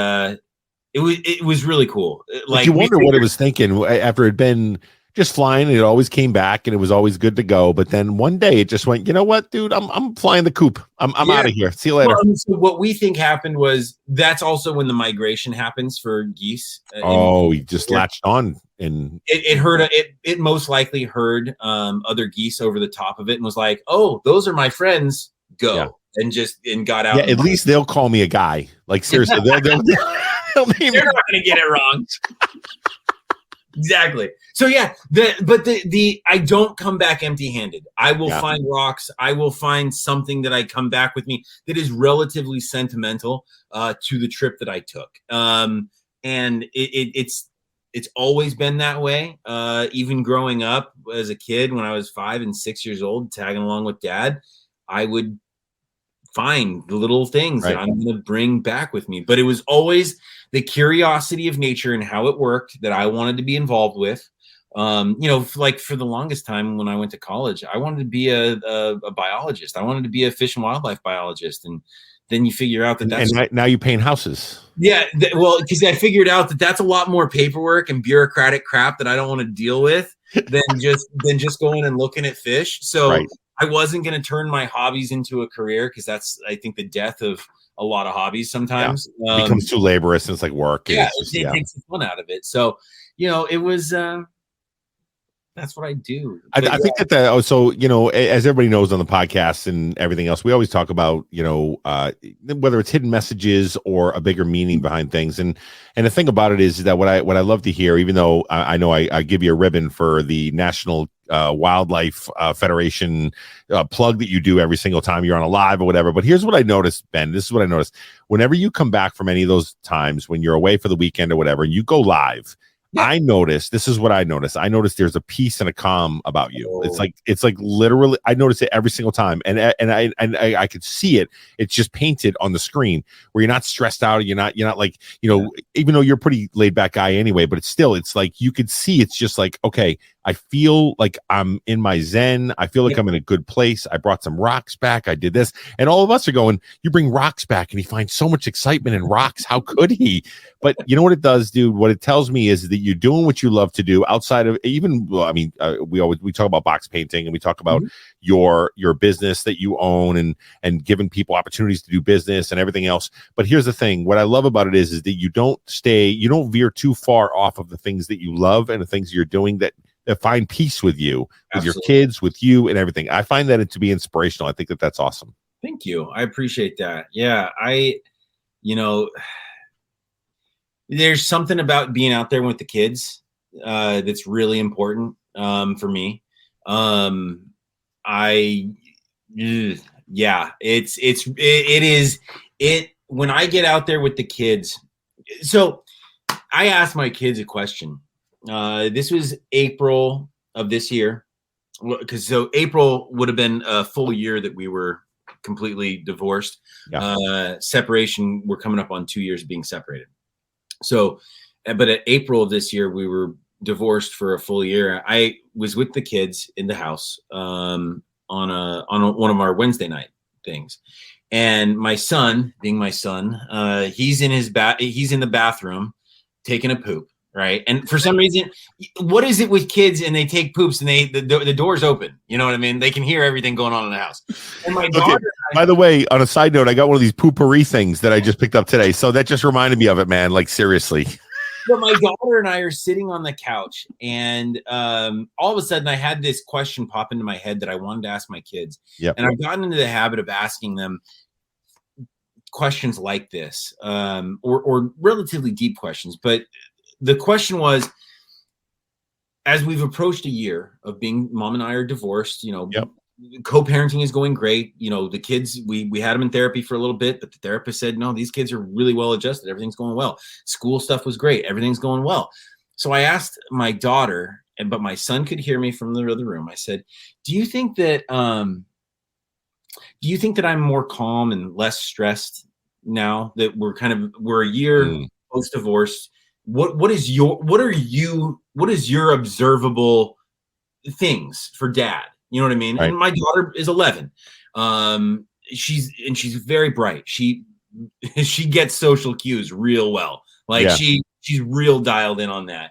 it was really cool. Like you wonder what it was thinking after it'd been just flying. It always came back and it was always good to go. But then one day it just went, you know what, dude, I'm flying the coop. I'm out of here. See you later. So what we think happened was that's also when the migration happens for geese. He just latched on and it most likely heard other geese over the top of it and was like, oh, those are my friends. Go. Yeah. And got out. Yeah, at least they'll call me a guy. Like seriously, they're not going to get it wrong. Exactly. So yeah, I don't come back empty-handed. I will find rocks. I will find something that I come back with me that is relatively sentimental to the trip that I took. And it's always been that way. Even growing up as a kid, when I was 5 and 6 years old, tagging along with Dad, I would find the little things that I'm going to bring back with me. But it was always the curiosity of nature and how it worked that I wanted to be involved with. Like for the longest time when I went to college, I wanted to be a biologist. I wanted to be a fish and wildlife biologist. And then you figure out that's... And now you paint houses. Yeah. Because I figured out that's a lot more paperwork and bureaucratic crap that I don't want to deal with than just going and looking at fish. So I wasn't going to turn my hobbies into a career because that's, I think, the death of a lot of hobbies sometimes. It becomes too laborious and it's like work. Yeah, it takes the fun out of it. So, it was... that's what I do. I think that so as everybody knows on the podcast and everything else, we always talk about whether it's hidden messages or a bigger meaning behind things. And the thing about it is that what I love to hear, even though I know I give you a ribbon for the National Wildlife Federation plug that you do every single time you're on a live or whatever. But here's what I noticed, Ben. This is what I noticed. Whenever you come back from any of those times when you're away for the weekend or whatever, and you go live. Yeah. I noticed there's a peace and a calm about you. Oh. It's like literally, I notice it every single time. And I could see it. It's just painted on the screen where you're not stressed out. You're not like, even though you're a pretty laid back guy anyway, but it's like, you could see, it's just like, okay, I feel like I'm in my zen. I feel like I'm in a good place. I brought some rocks back. I did this. And all of us are going, you bring rocks back and he finds so much excitement in rocks. How could he? But you know what it does, dude? What it tells me is that you're doing what you love to do outside of even, well, I mean, we talk about box painting and we talk about your business that you own and giving people opportunities to do business and everything else. But here's the thing. What I love about it is that you don't veer too far off of the things that you love and the things you're doing that find peace with you, with your kids, with you and everything. I find that to be inspirational. I think that that's awesome. Thank you. I appreciate that. Yeah. There's something about being out there with the kids that's really important for me. When I get out there with the kids. So I asked my kids a question. This was April of this year, because April would have been a full year that we were completely divorced. Separation, we're coming up on 2 years of being separated. So, but at April of this year, we were divorced for a full year. I was with the kids in the house on one of our Wednesday night things, and my son, being my son, he's in the bathroom taking a poop. Right. And for some reason, what is it with kids and they take poops and the door's open? You know what I mean? They can hear everything going on in the house. And my daughter. By the way, on a side note, I got one of these poopery things that I just picked up today. So that just reminded me of it, man. Like, seriously. But my daughter and I are sitting on the couch, and all of a sudden I had this question pop into my head that I wanted to ask my kids. Yep. And I've gotten into the habit of asking them questions like this, or relatively deep questions. But the question was, as we've approached a year of being, mom and I are divorced, co-parenting is going great. The kids, we had them in therapy for a little bit, but the therapist said, no, these kids are really well adjusted. Everything's going well. School stuff was great. Everything's going well. So I asked my daughter, but my son could hear me from the other room. I said, do you think that I'm more calm and less stressed now that we're a year post-divorce? What is your observable things for dad? You know what I mean? Right. And my daughter is 11. She's very bright. She gets social cues real well. Like she's real dialed in on that.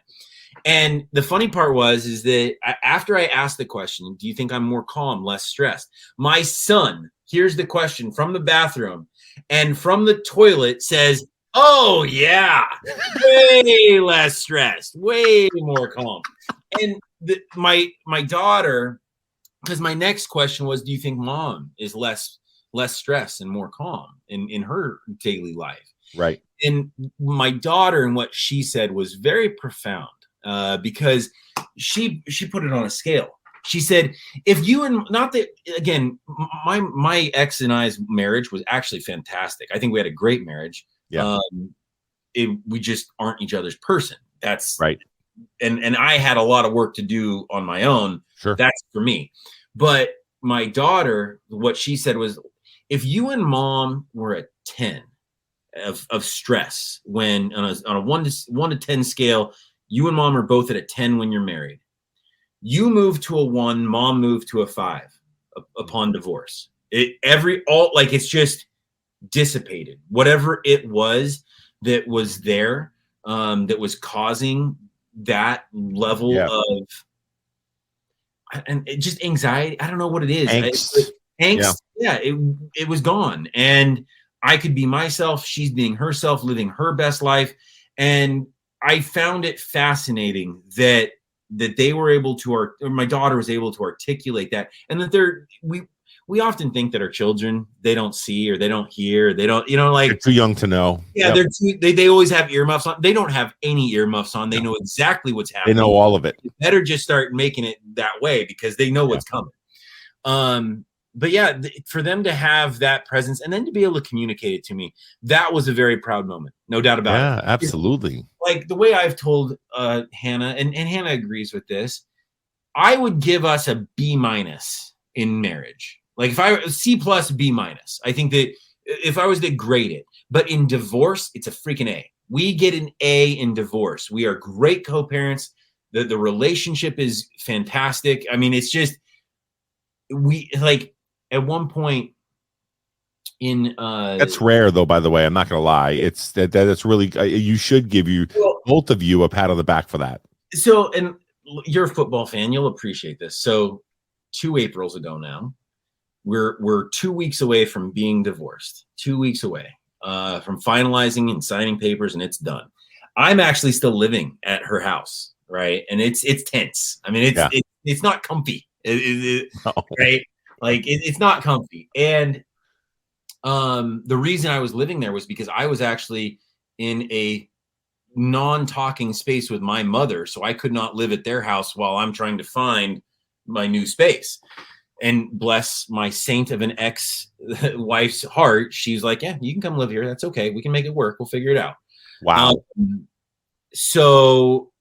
And the funny part is that after I asked the question, do you think I'm more calm, less stressed? My son hears the question from the bathroom and from the toilet says, oh yeah, way less stressed, way more calm. And my daughter, because my next question was, do you think mom is less stressed and more calm in her daily life? Right. And my daughter, and what she said was very profound, because she put it on a scale. She said, if you and not that again, my ex and I's marriage was actually fantastic. I think we had a great marriage. Yeah. We just aren't each other's person. That's right. And I had a lot of work to do on my own. Sure. That's for me. But my daughter, what she said was, if you and mom were at 10 of stress, when on a 1 to 10 scale, you and mom are both at a 10 when you're married. You move to a 1, mom moved to a 5 upon divorce. It's just dissipated. Whatever it was that was there, that was causing that level of and just anxiety. I don't know what it is. Angst. Yeah, it was gone. And I could be myself. She's being herself, living her best life. And I found it fascinating that they were able to, or my daughter was able to articulate that. And that we often think that our children, they don't see or they don't hear, they don't, they're too young to know. Yeah, they always have earmuffs on. They don't have any earmuffs on. They know exactly what's happening. They know all of it. You better just start making it that way because they know what's coming. But yeah, for them to have that presence and then to be able to communicate it to me, that was a very proud moment. No doubt about it. Yeah, absolutely. Like the way I've told Hannah, and Hannah agrees with this, I would give us a B- in marriage. Like if I C+, B-. I think that if I was to grade it, but in divorce, it's a freaking A. We get an A in divorce. We are great co-parents. The relationship is fantastic. I mean, it's just, we like at one point in that's rare though, by the way. I'm not gonna lie. It's that's really you should give both of you a pat on the back for that. So, and you're a football fan, you'll appreciate this. So 2 Aprils ago now, we're 2 weeks away from being divorced. 2 weeks away from finalizing and signing papers, and it's done. I'm actually still living at her house, right? And it's tense. I mean, it's not comfy, no. Right? Like it's not comfy. And the reason I was living there was because I was actually in a non-talking space with my mother, so I could not live at their house while I'm trying to find my new space. And bless my saint of an ex-wife's heart, she's like, yeah, you can come live here. That's okay. We can make it work. We'll figure it out. Wow. So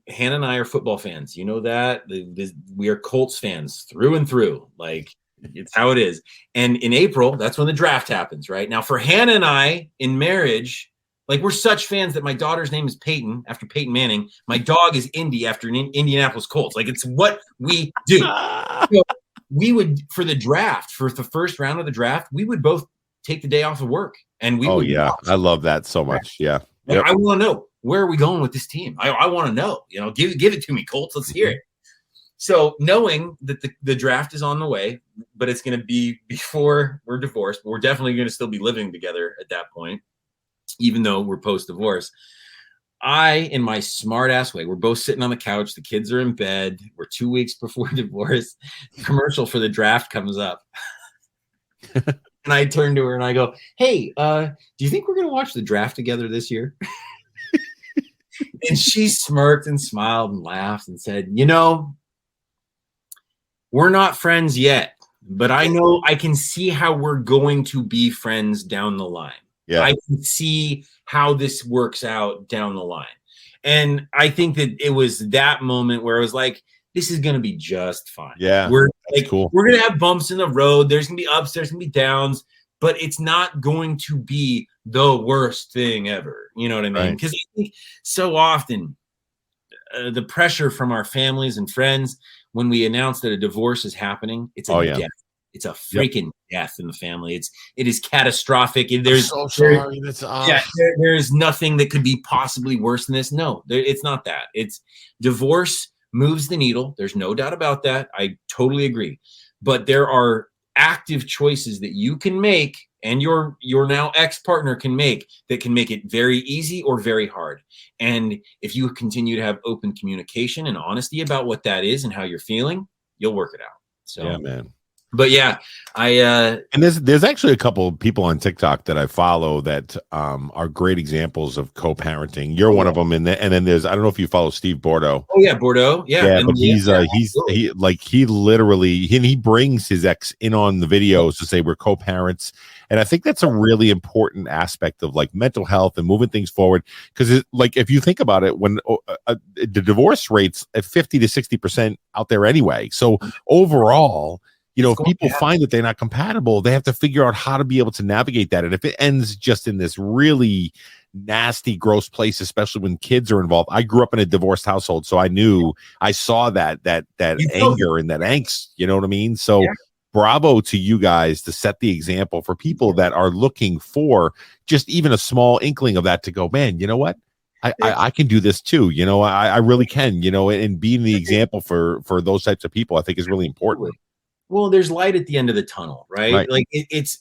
Hannah and I are football fans. You know that. We are Colts fans through and through. Like, it's how it is. And in April, that's when the draft happens, right? Now, for Hannah and I in marriage, like, we're such fans that my daughter's name is Peyton after Peyton Manning. My dog is Indy after Indianapolis Colts. Like, it's what we do. So we would, for the draft, for the first round of the draft, we would both take the day off of work. And we would watch. I love that so much. Yeah. Yep. I want to know, where are we going with this team? I want to know, give it to me, Colts. Let's hear it. So knowing that the draft is on the way, but it's going to be before we're divorced, but we're definitely going to still be living together at that point, even though we're post-divorce. I, in my smart ass way, we're both sitting on the couch. The kids are in bed. We're 2 weeks before divorce. Commercial for the draft comes up. And I turn to her and I go, hey, do you think we're going to watch the draft together this year? And she smirked and smiled and laughed and said, we're not friends yet, but I know I can see how we're going to be friends down the line. Yeah. I can see how this works out down the line. And I think that it was that moment where I was like, this is going to be just fine. Yeah. We're going to have bumps in the road. There's going to be ups, there's going to be downs, but it's not going to be the worst thing ever. You know what I mean? Because I think so often the pressure from our families and friends, when we announce that a divorce is happening, it's a death. It's a freaking death in the family. It is catastrophic. There's I'm so sorry. That's there is nothing that could be possibly worse than this. No, it's not that. It's divorce moves the needle. There's no doubt about that. I totally agree. But there are active choices that you can make, and your now ex-partner can make, that can make it very easy or very hard. And if you continue to have open communication and honesty about what that is and how you're feeling, you'll work it out. So yeah, man. But yeah, and there's actually a couple of people on TikTok that I follow that are great examples of co-parenting. You're one of them, and then there's, I don't know if you follow Steve Bordeaux. Oh yeah, Bordeaux. Yeah, but he brings his ex in on the videos to say we're co-parents, and I think that's a really important aspect of like mental health and moving things forward. Because like if you think about it, when the divorce rates at 50 to 60% out there anyway, so overall. If people find that they're not compatible, they have to figure out how to be able to navigate that. And if it ends just in this really nasty, gross place, especially when kids are involved. I grew up in a divorced household, so I saw that anger and that angst. You know what I mean? So bravo to you guys to set the example for people that are looking for just even a small inkling of that to go, man, you know what? I can do this too. I really can, and being the example for those types of people, I think is really important. Well, there's light at the end of the tunnel, right? Like it's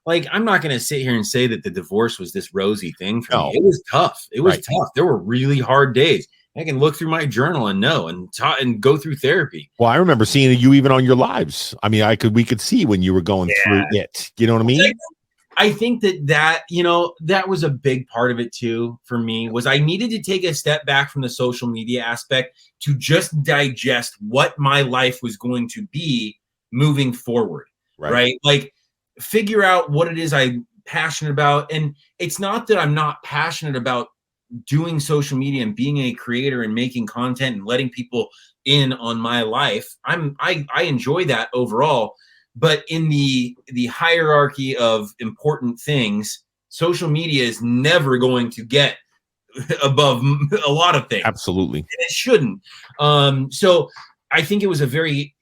like, I'm not going to sit here and say that the divorce was this rosy thing for me. It was tough. It was tough. There were really hard days. I can look through my journal and know and go through therapy. Well, I remember seeing you even on your lives. I mean, we could see when you were going through it. You know what I mean? I think that was a big part of it too for me, was I needed to take a step back from the social media aspect to just digest what my life was going to be moving forward, right? Like figure out what it is I'm passionate about. And it's not that I'm not passionate about doing social media and being a creator and making content and letting people in on my life. I enjoy that overall, but in the hierarchy of important things, social media is never going to get above a lot of things. Absolutely. And it shouldn't. So I think it was a very,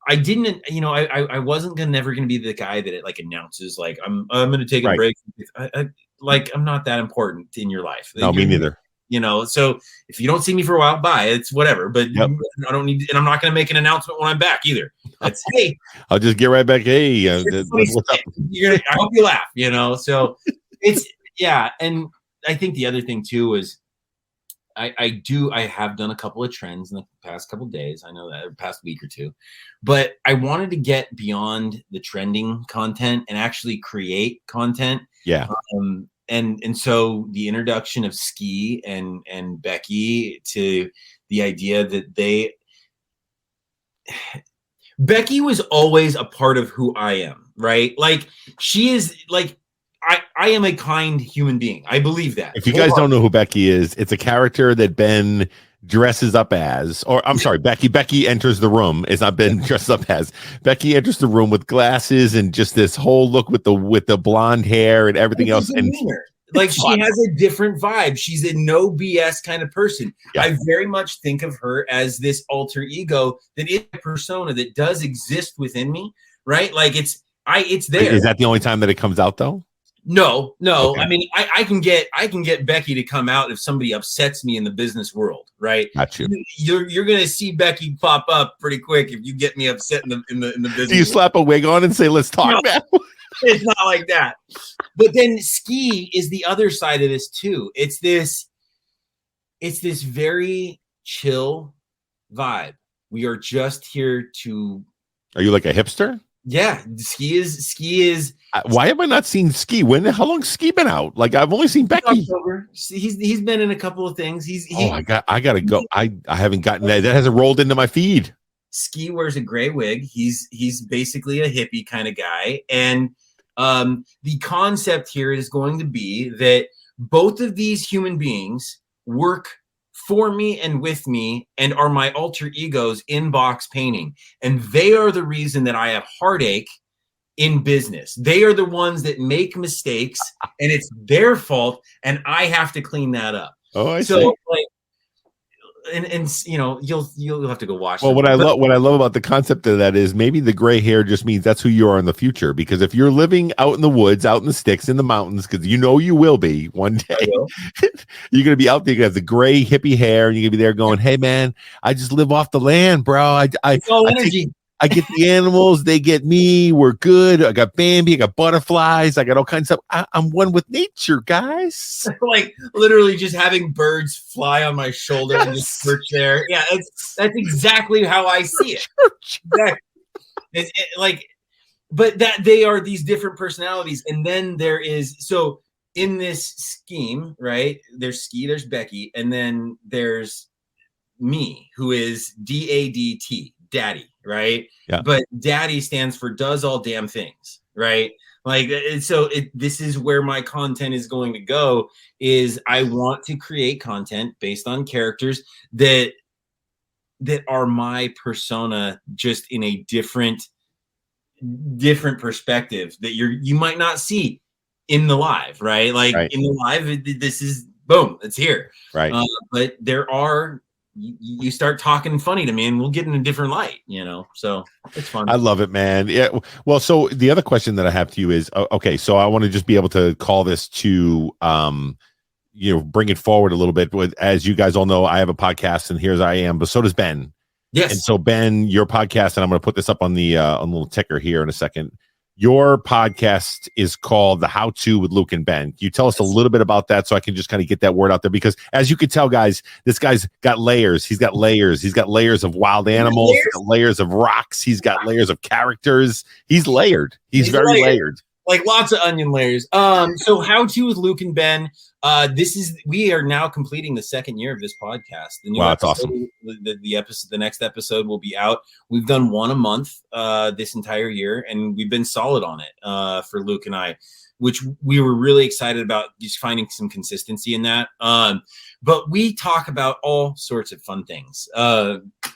I didn't, you know, I wasn't never going to be the guy that it like announces, like, I'm going to take a break. I'm not that important in your life. No, me neither. You know, so if you don't see me for a while, bye. It's whatever. But I don't need, and I'm not going to make an announcement when I'm back either. That's hey. I'll just get right back. Hey, what's up? I hope you laugh. You know, so it's and I think the other thing too is I have done a couple of trends in the past couple of days. I know that past week or two, but I wanted to get beyond the trending content and actually create content. Yeah. And so the introduction of Ski and Becky to the idea that Becky was always a part of who I am, right? Like she is like, I am a kind human being. I believe that. If you guys don't know who Becky is, it's a character that Ben dresses up as, or I'm sorry, Becky enters the room. It's not Ben dressed up as. Becky enters the room with glasses and just this whole look with the blonde hair and everything else. And like she has a different vibe. She's a no BS kind of person. Yeah. I very much think of her as this alter ego that is a persona that does exist within me, right? Like it's there. Is that the only time that it comes out though? No. Okay. I mean, I can get Becky to come out if somebody upsets me in the business world, right? Got you. You're gonna see Becky pop up pretty quick if you get me upset in the business. Do you slap a wig on and say, "Let's talk now"? It's not like that. But then Ski is the other side of this too. It's this very chill vibe. We are just here to. Are you like a hipster? Yeah, Ski is. Why have I not seen Ski? How long Ski been out? Like I've only seen Becky. He's been in a couple of things. I gotta go. I haven't gotten that. That hasn't rolled into my feed. Ski wears a gray wig. He's basically a hippie kind of guy, and the concept here is going to be that both of these human beings work for me and with me and are my alter egos in box painting. And they are the reason that I have heartache in business. They are the ones that make mistakes and it's their fault. And I have to clean that up. Oh, I see. Like, and you know, you'll have to go watch. Well, what I love about the concept of that is maybe the gray hair just means that's who you are in the future. Because if you're living out in the woods, out in the sticks, in the mountains, because you know you will be one day, you're gonna be out there. You have the gray hippie hair, and you're gonna be there going, "Hey man, I just live off the land, bro. It's all energy. I get the animals, they get me. We're good. I got Bambi, I got butterflies, I got all kinds of stuff. I'm one with nature, guys." Like literally just having birds fly on my shoulder and just perch there. Yeah, that's exactly how I see it. Exactly. But that they are these different personalities, and then there is so in this scheme, right? There's Ski, there's Becky, and then there's me, who is DADT, Daddy. Right. Yeah. But Daddy stands for does all damn things. Right. Like, so this is where my content is going to go is I want to create content based on characters that are my persona, just in a different perspective that you might not see in the live. Right. Like in the live, this is boom, it's here. Right. But there are, you start talking funny to me and we'll get in a different light, you know, so it's fun. I love it, man. Yeah. Well, so the other question that I have to you is, okay, so I want to just be able to call this to, bring it forward a little bit. As you guys all know, I have a podcast and here's I am, but so does Ben. Yes. And so Ben, your podcast, and I'm going to put this up on the little ticker here in a second. Your podcast is called The How To with Luke and Ben. Can you tell us a little bit about that so I can just kind of get that word out there? Because as you can tell, guys, this guy's got layers. He's got layers. He's got layers of wild animals, layers of rocks. He's got layers of characters. He's layered. He's very layered. Like lots of onion layers. So How To with Luke and Ben. We are now completing the second year of this podcast. The new that's awesome. The next episode will be out. We've done one a month this entire year, and we've been solid on it for Luke and I, which we were really excited about, just finding some consistency in that. But we talk about all sorts of fun things.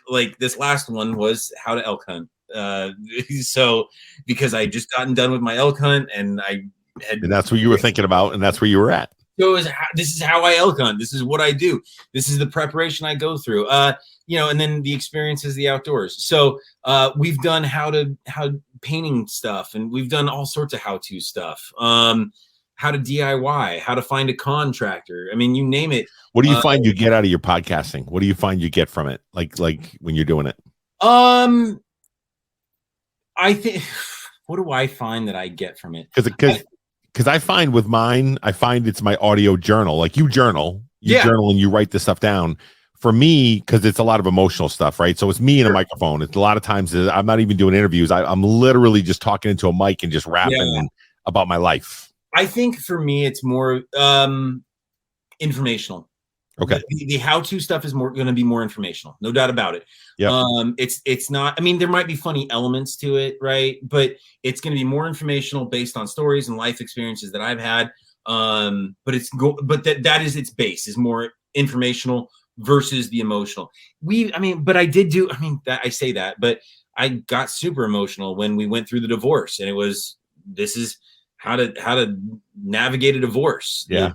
Like this last one was how to elk hunt. So because I just gotten done with my elk hunt and and that's what you were thinking about, and that's where you were at. So this is how I elk hunt. This is what I do. This is the preparation I go through. And then the experiences, the outdoors. So we've done how painting stuff, and we've done all sorts of how-to stuff. How to DIY, how to find a contractor. I mean, you name it. What do you find you get out of your podcasting? What do you find you get from it? Like when you're doing it? I think, what do I find that I get from it? Because I find with mine, it's my audio journal. Like you journal and you write this stuff down. For me, because it's a lot of emotional stuff, right? So it's me and a microphone. It's a lot of times I'm not even doing interviews. I'm literally just talking into a mic and just rapping about my life. I think for me, it's more informational. Okay. The how-to stuff is going to be more informational, no doubt about it. Yeah. It's not. I mean, there might be funny elements to it, right? But it's going to be more informational based on stories and life experiences that I've had. But that is its base, is more informational versus the emotional. I say that, but I got super emotional when we went through the divorce, and this is how to navigate a divorce. Yeah.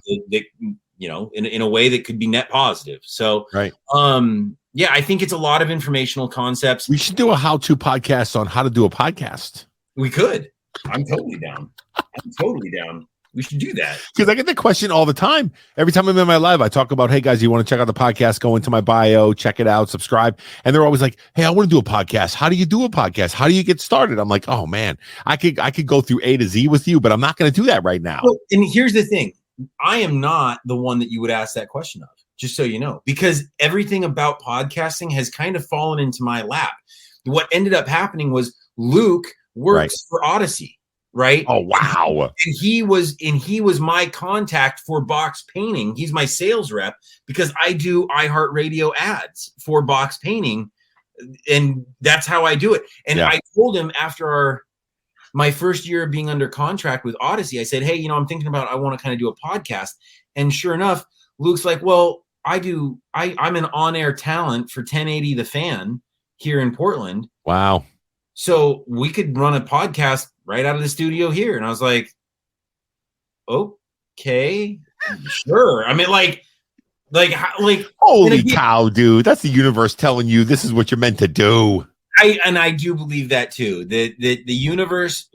In a way that could be net positive. So, right. I think it's a lot of informational concepts. We should do a how-to podcast on how to do a podcast. We could. I'm totally down. We should do that. Because I get the question all the time. Every time I'm in my live, I talk about, hey, guys, you want to check out the podcast? Go into my bio, check it out, subscribe. And they're always like, hey, I want to do a podcast. How do you do a podcast? How do you get started? I'm like, oh, man, I could go through A to Z with you, but I'm not going to do that right now. Well, and here's the thing. I am not the one that you would ask that question of, just so you know, because everything about podcasting has kind of fallen into my lap. What ended up happening was Luke works for Odyssey. Right. Oh, wow. And he was my contact for Box Painting. He's my sales rep because I do iHeartRadio ads for Box Painting. And that's how I do it. And I told him after my first year of being under contract with Odyssey, I said, hey, I'm thinking about, I want to kind of do a podcast. And sure enough, Luke's like, well, I'm an on-air talent for 1080 The Fan here in Portland. Wow. So we could run a podcast right out of the studio here. And I was like, okay, sure. I mean, like, holy cow, dude. That's the universe telling you this is what you're meant to do. I do believe that too. The universe,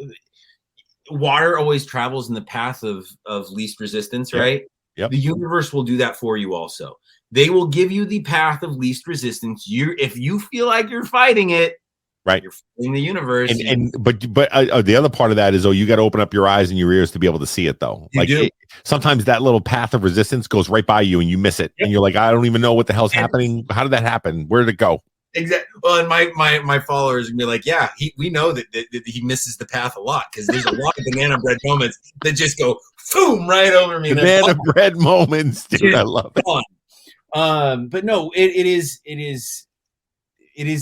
water always travels in the path of least resistance, right? Yep. The universe will do that for you also. They will give you the path of least resistance. If you feel like you're fighting it, right, you're fighting the universe. But the other part of that is, you got to open up your eyes and your ears to be able to see it, though. Sometimes that little path of resistance goes right by you and you miss it. Yep. And you're like, I don't even know what the hell's happening. How did that happen? Where did it go? Exactly. Well, and my followers will be like, yeah, we know that he misses the path a lot, because there's a lot of banana bread moments that just go boom right over me. Banana bread moments, dude. I love it. But no, it is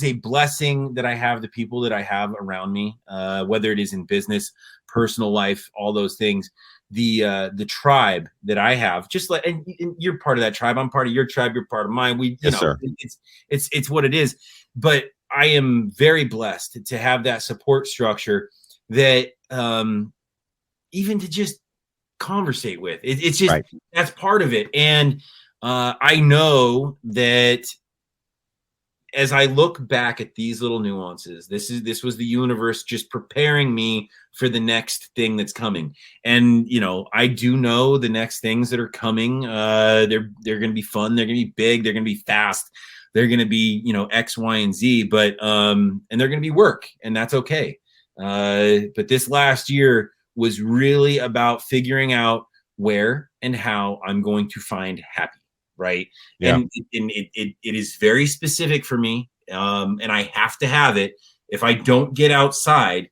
a blessing that I have the people that I have around me, whether it is in business, personal life, all those things. The tribe that I have, just like, and you're part of that tribe. I'm part of your tribe. You're part of mine. Sir. It's what it is. But I am very blessed to have that support structure that, even to just conversate with. It's just that's part of it. And I know that as I look back at these little nuances, this was the universe just preparing me for the next thing that's coming. And, I do know the next things that are coming. They're going to be fun. They're going to be big. They're going to be fast. They're going to be, X, Y, and Z, but, and they're going to be work, and that's okay. But this last year was really about figuring out where and how I'm going to find happy. Right. Yeah. And it is very specific for me. And I have to have it. If I don't get outside,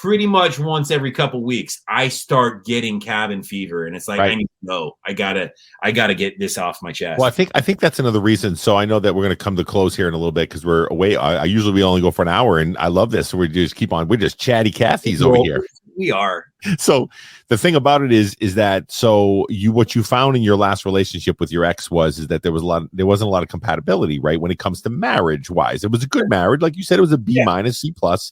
pretty much once every couple weeks, I start getting cabin fever. And it's like, I need to go. I gotta get this off my chest. Well, I think that's another reason. So I know that we're going to come to close here in a little bit, because we're away. We only go for an hour, and I love this. So we're just chatty Cathy's over here. We are. So the thing about it is that what you found in your last relationship with your ex is that there wasn't a lot of compatibility, right? When it comes to marriage wise, it was a good marriage. Like you said, it was a B minus, C plus.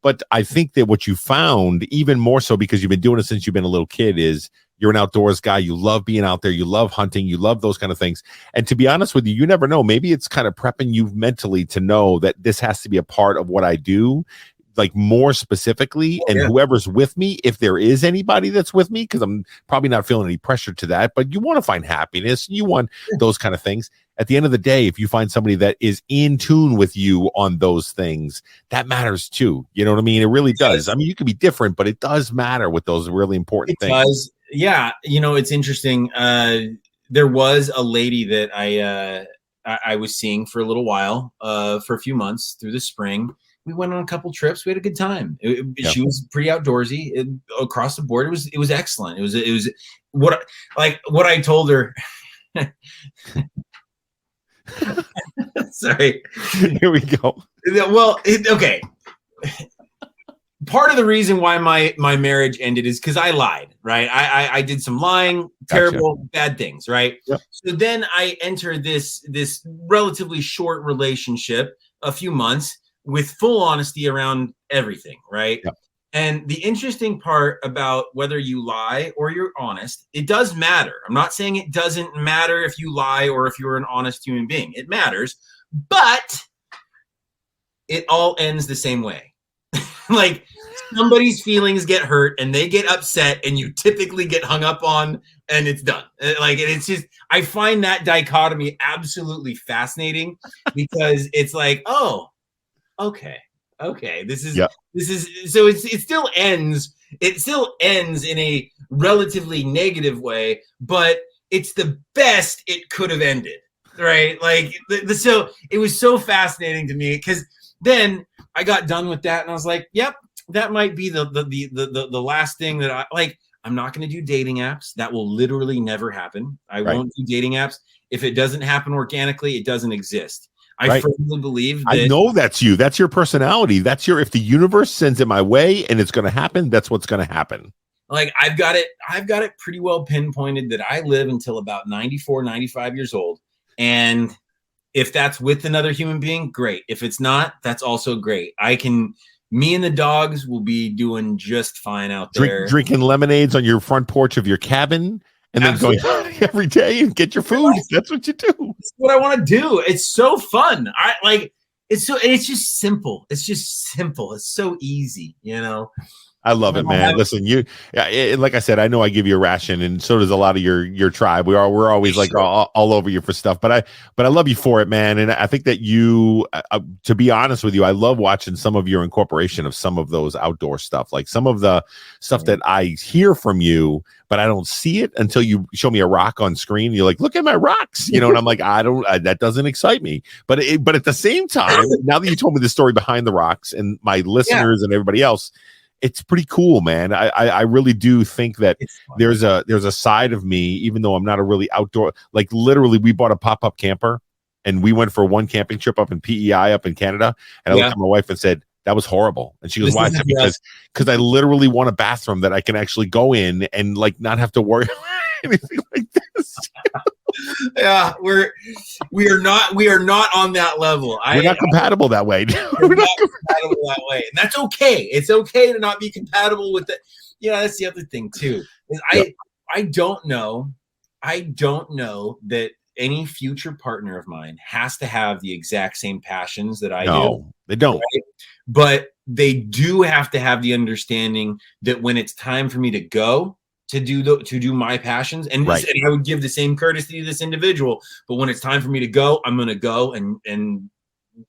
But I think that what you found, even more so because you've been doing it since you've been a little kid, is You're an outdoors guy. You love being out there. You love hunting. You love those kind of things. And to be honest with you, you never know. Maybe it's kind of prepping you mentally to know that this has to be a part of what I do, like more specifically. And whoever's with me, if there is anybody that's with me, because I'm probably not feeling any pressure to that, but you want to find happiness. You want those kind of things. At the end of the day, if you find somebody that is in tune with you on those things, that matters too. You know what I mean? It really does. I mean, you can be different, but it does matter with those really important things. Does. Yeah. You know, it's interesting. There was a lady that I was seeing for a little while, for a few months through the spring. We went on a couple trips. We had a good time. She was pretty outdoorsy across the board. It was excellent. It was what I told her. Sorry. Here we go. Well, okay. Part of the reason why my marriage ended is because I lied, right? I did some lying, terrible, bad things, right? Yep. So then I entered this relatively short relationship, a few months, with full honesty around everything, right? Yep. And the interesting part about whether you lie or you're honest, it does matter. I'm not saying it doesn't matter if you lie or if you're an honest human being. It matters, but it all ends the same way. Like somebody's feelings get hurt and they get upset and you typically get hung up on and it's done. Like, it's just, I find that dichotomy absolutely fascinating because it's like, oh, okay. This is so it still ends in a relatively negative way, but it's the best it could have ended, right? Like so it was so fascinating to me because then I got done with that and I was like, yep, that might be the last thing that I like. I'm not going to do dating apps. That will literally never happen. I won't do dating apps. If it doesn't happen organically, it doesn't exist. I firmly believe that. I know that's you. That's your personality. That's if the universe sends it my way and it's going to happen, that's what's going to happen. Like I've got it pretty well pinpointed that I live until about 94, 95 years old. And if that's with another human being, great. If it's not, that's also great. Me and the dogs will be doing just fine out there. Drinking lemonades on your front porch of your cabin. And then going every day and get your food. That's what you do. That's what I want to do. It's so fun. It's just simple. It's just simple. It's so easy, you know. I love it, man. Listen, like I said, I know I give you a ration, and so does a lot of your tribe. We're always like all over you for stuff, but I love you for it, man. And I think that you, to be honest with you, I love watching some of your incorporation of some of those outdoor stuff, like some of the stuff that I hear from you, but I don't see it until you show me a rock on screen. You're like, look at my rocks, you know, and I'm like, that doesn't excite me. But at the same time, now that you told me the story behind the rocks and my listeners and everybody else, it's pretty cool, man. I really do think that there's a side of me, even though I'm not a really outdoor, like literally we bought a pop-up camper and we went for one camping trip up in PEI up in Canada. And I looked at my wife and said, that was horrible. And she goes, why? Because I literally want a bathroom that I can actually go in and like not have to worry about anything like this. Yeah, we are not on that level. We're not compatible that way. We're not compatible that way. And that's okay. It's okay to not be compatible with it. You know, that's the other thing too. I don't know that any future partner of mine has to have the exact same passions that I do. They don't. Right? But they do have to have the understanding that when it's time for me to go to do my passions, and I would give the same courtesy to this individual, but when it's time for me to go, I'm going to go and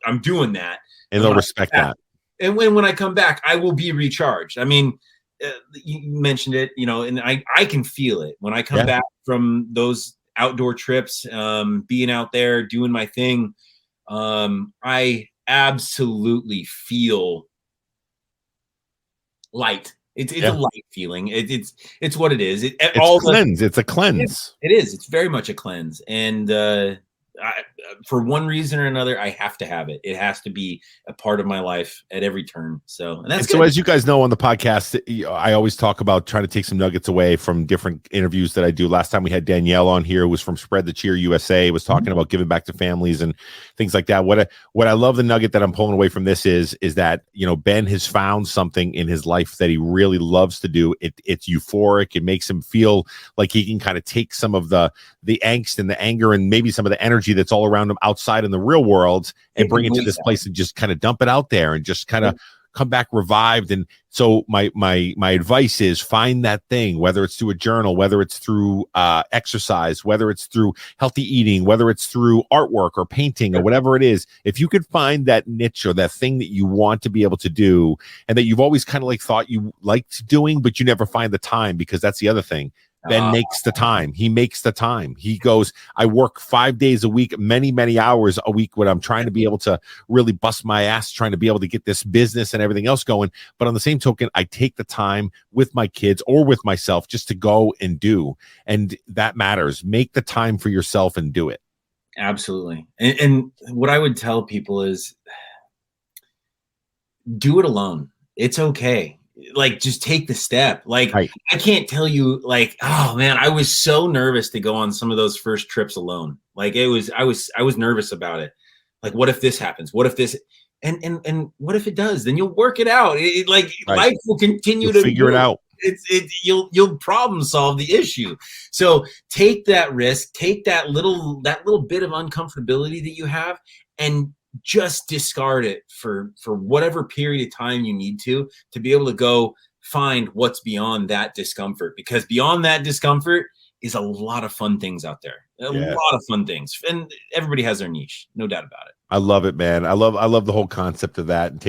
I'm doing that. And they'll respect that. And when I come back, I will be recharged. I mean, you mentioned it, you know, and I can feel it when I come back from those outdoor trips, being out there doing my thing. I absolutely feel light. It's a light feeling. It's what it is. It's a cleanse. It's a cleanse. It is. It's very much a cleanse. And for one reason or another, I have to have it. It has to be a part of my life at every turn. So, and that's good. So as you guys know on the podcast, I always talk about trying to take some nuggets away from different interviews that I do. Last time we had Danielle on here, who was from Spread the Cheer USA, was talking about giving back to families and things like that. What I love, the nugget that I'm pulling away from this is that, Ben has found something in his life that he really loves to do. It's euphoric. It makes him feel like he can kind of take some of the angst and the anger and maybe some of the energy that's all around him outside in the real world and bring it to this place and just kind of dump it out there and just kind of come back revived. And so my advice is find that thing, whether it's through a journal, whether it's through exercise, whether it's through healthy eating, whether it's through artwork or painting or whatever it is. If you could find that niche or that thing that you want to be able to do and that you've always kind of like thought you liked doing, but you never find the time, because that's the other thing. Ben makes the time. He makes the time. He goes, I work 5 days a week, many, many hours a week when I'm trying to be able to really bust my ass, trying to be able to get this business and everything else going. But on the same token, I take the time with my kids or with myself just to go and do. And that matters. Make the time for yourself and do it. Absolutely. And what I would tell people is do it alone. It's okay. Like, just take the step. Like, right. I can't tell you, like, oh man, I was so nervous to go on some of those first trips alone. Like, I was nervous about it. Like, what if this happens? What if this, and what if it does? Then you'll work it out. Right. Life will continue to figure it out. You'll problem solve the issue. So take that risk, take that little bit of uncomfortability that you have, and just discard it for whatever period of time you need to be able to go find what's beyond that discomfort, because beyond that discomfort is a lot of fun things out there. A lot of fun things, and everybody has their niche, no doubt about it. I love it, man. I love the whole concept of that, and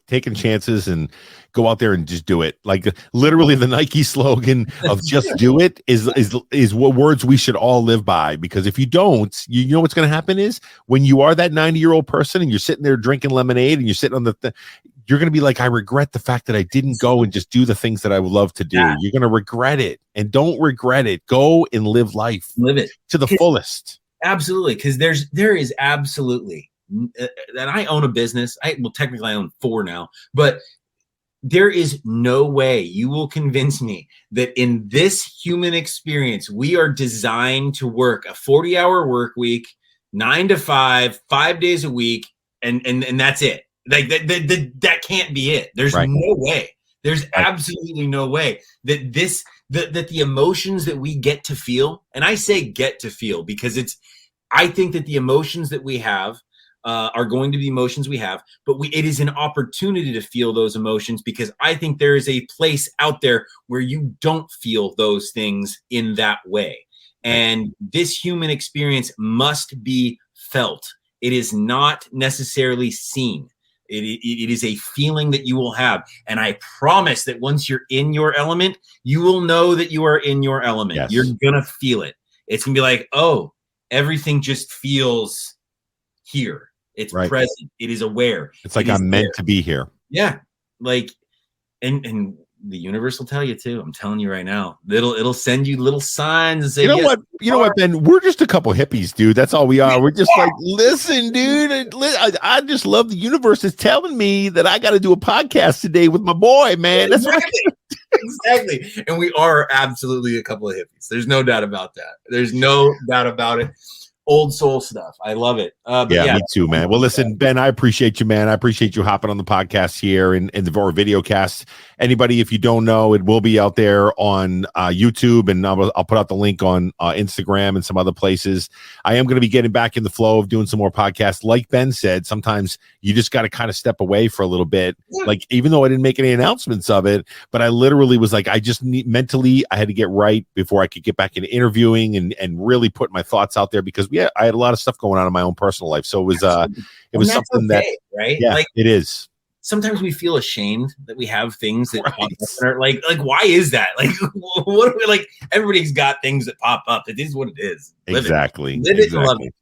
taking chances and go out there and just do it. Like, literally the Nike slogan of just do it is what words we should all live by, because if you don't, you know what's going to happen is when you are that 90-year-old person and you're sitting there drinking lemonade and you're sitting on you're going to be like, I regret the fact that I didn't go and just do the things that I would love to do. Yeah. You're going to regret it, and don't regret it. Go and live life. Live it to the fullest. Absolutely. Because there is absolutely, and I own a business. Technically I own 4 now, but there is no way you will convince me that in this human experience, we are designed to work a 40-hour work week, 9 to 5, 5 days a week. And that's it. Like that can't be it. There's no way. There's absolutely no way that that the emotions that we get to feel, and I say get to feel because I think that the emotions that we have are going to be emotions we have, but it is an opportunity to feel those emotions, because I think there is a place out there where you don't feel those things in that way. And this human experience must be felt. It is not necessarily seen. It is a feeling that you will have. And I promise that once you're in your element, you will know that you are in your element. Yes. You're going to feel it. It's going to be like, oh, everything just feels here. It's present. It is aware. It's like I'm meant to be here. Yeah. Like, and the universe will tell you too. I'm telling you right now, it'll send you little signs and say, you know what, Ben, we're just a couple hippies, dude. That's all we are. We're just like, listen, dude, I just love the universe is telling me that I got to do a podcast today with my boy, man. That's exactly. And we are absolutely a couple of hippies. There's no doubt about that. There's no doubt about it. Old soul stuff. I love it. Me too, man. Well, listen, Ben, I appreciate you, man. I appreciate you hopping on the podcast here and the video cast. Anybody, if you don't know, it will be out there on YouTube, and I'll put out the link on Instagram and some other places. I am going to be getting back in the flow of doing some more podcasts. Like Ben said, sometimes you just got to kind of step away for a little bit. Yeah. Like, even though I didn't make any announcements of it, but I literally was like, I just mentally, I had to get right before I could get back into interviewing and really put my thoughts out there, because I had a lot of stuff going on in my own personal life. So it was something that, right? Yeah, like, it is. Sometimes we feel ashamed that we have things that pop up are like, why is that? Like, what are we, like, everybody's got things that pop up. It is what it is. Exactly. Live it and love it.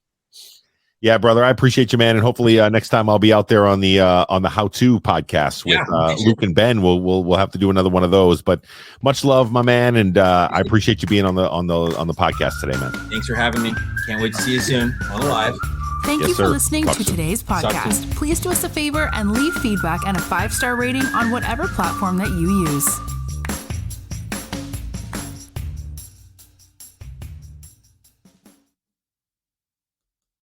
Yeah, brother, I appreciate you, man. And hopefully next time I'll be out there on the how-to podcast with Luke and Ben. We'll have to do another one of those. But much love, my man, and I appreciate you being on the podcast today, man. Thanks for having me. Can't wait to see you soon on the live. Thank Yes, you for sir. listening Talk to soon. today's Talk soon. podcast. Please do us a favor and leave feedback and a 5-star rating on whatever platform that you use.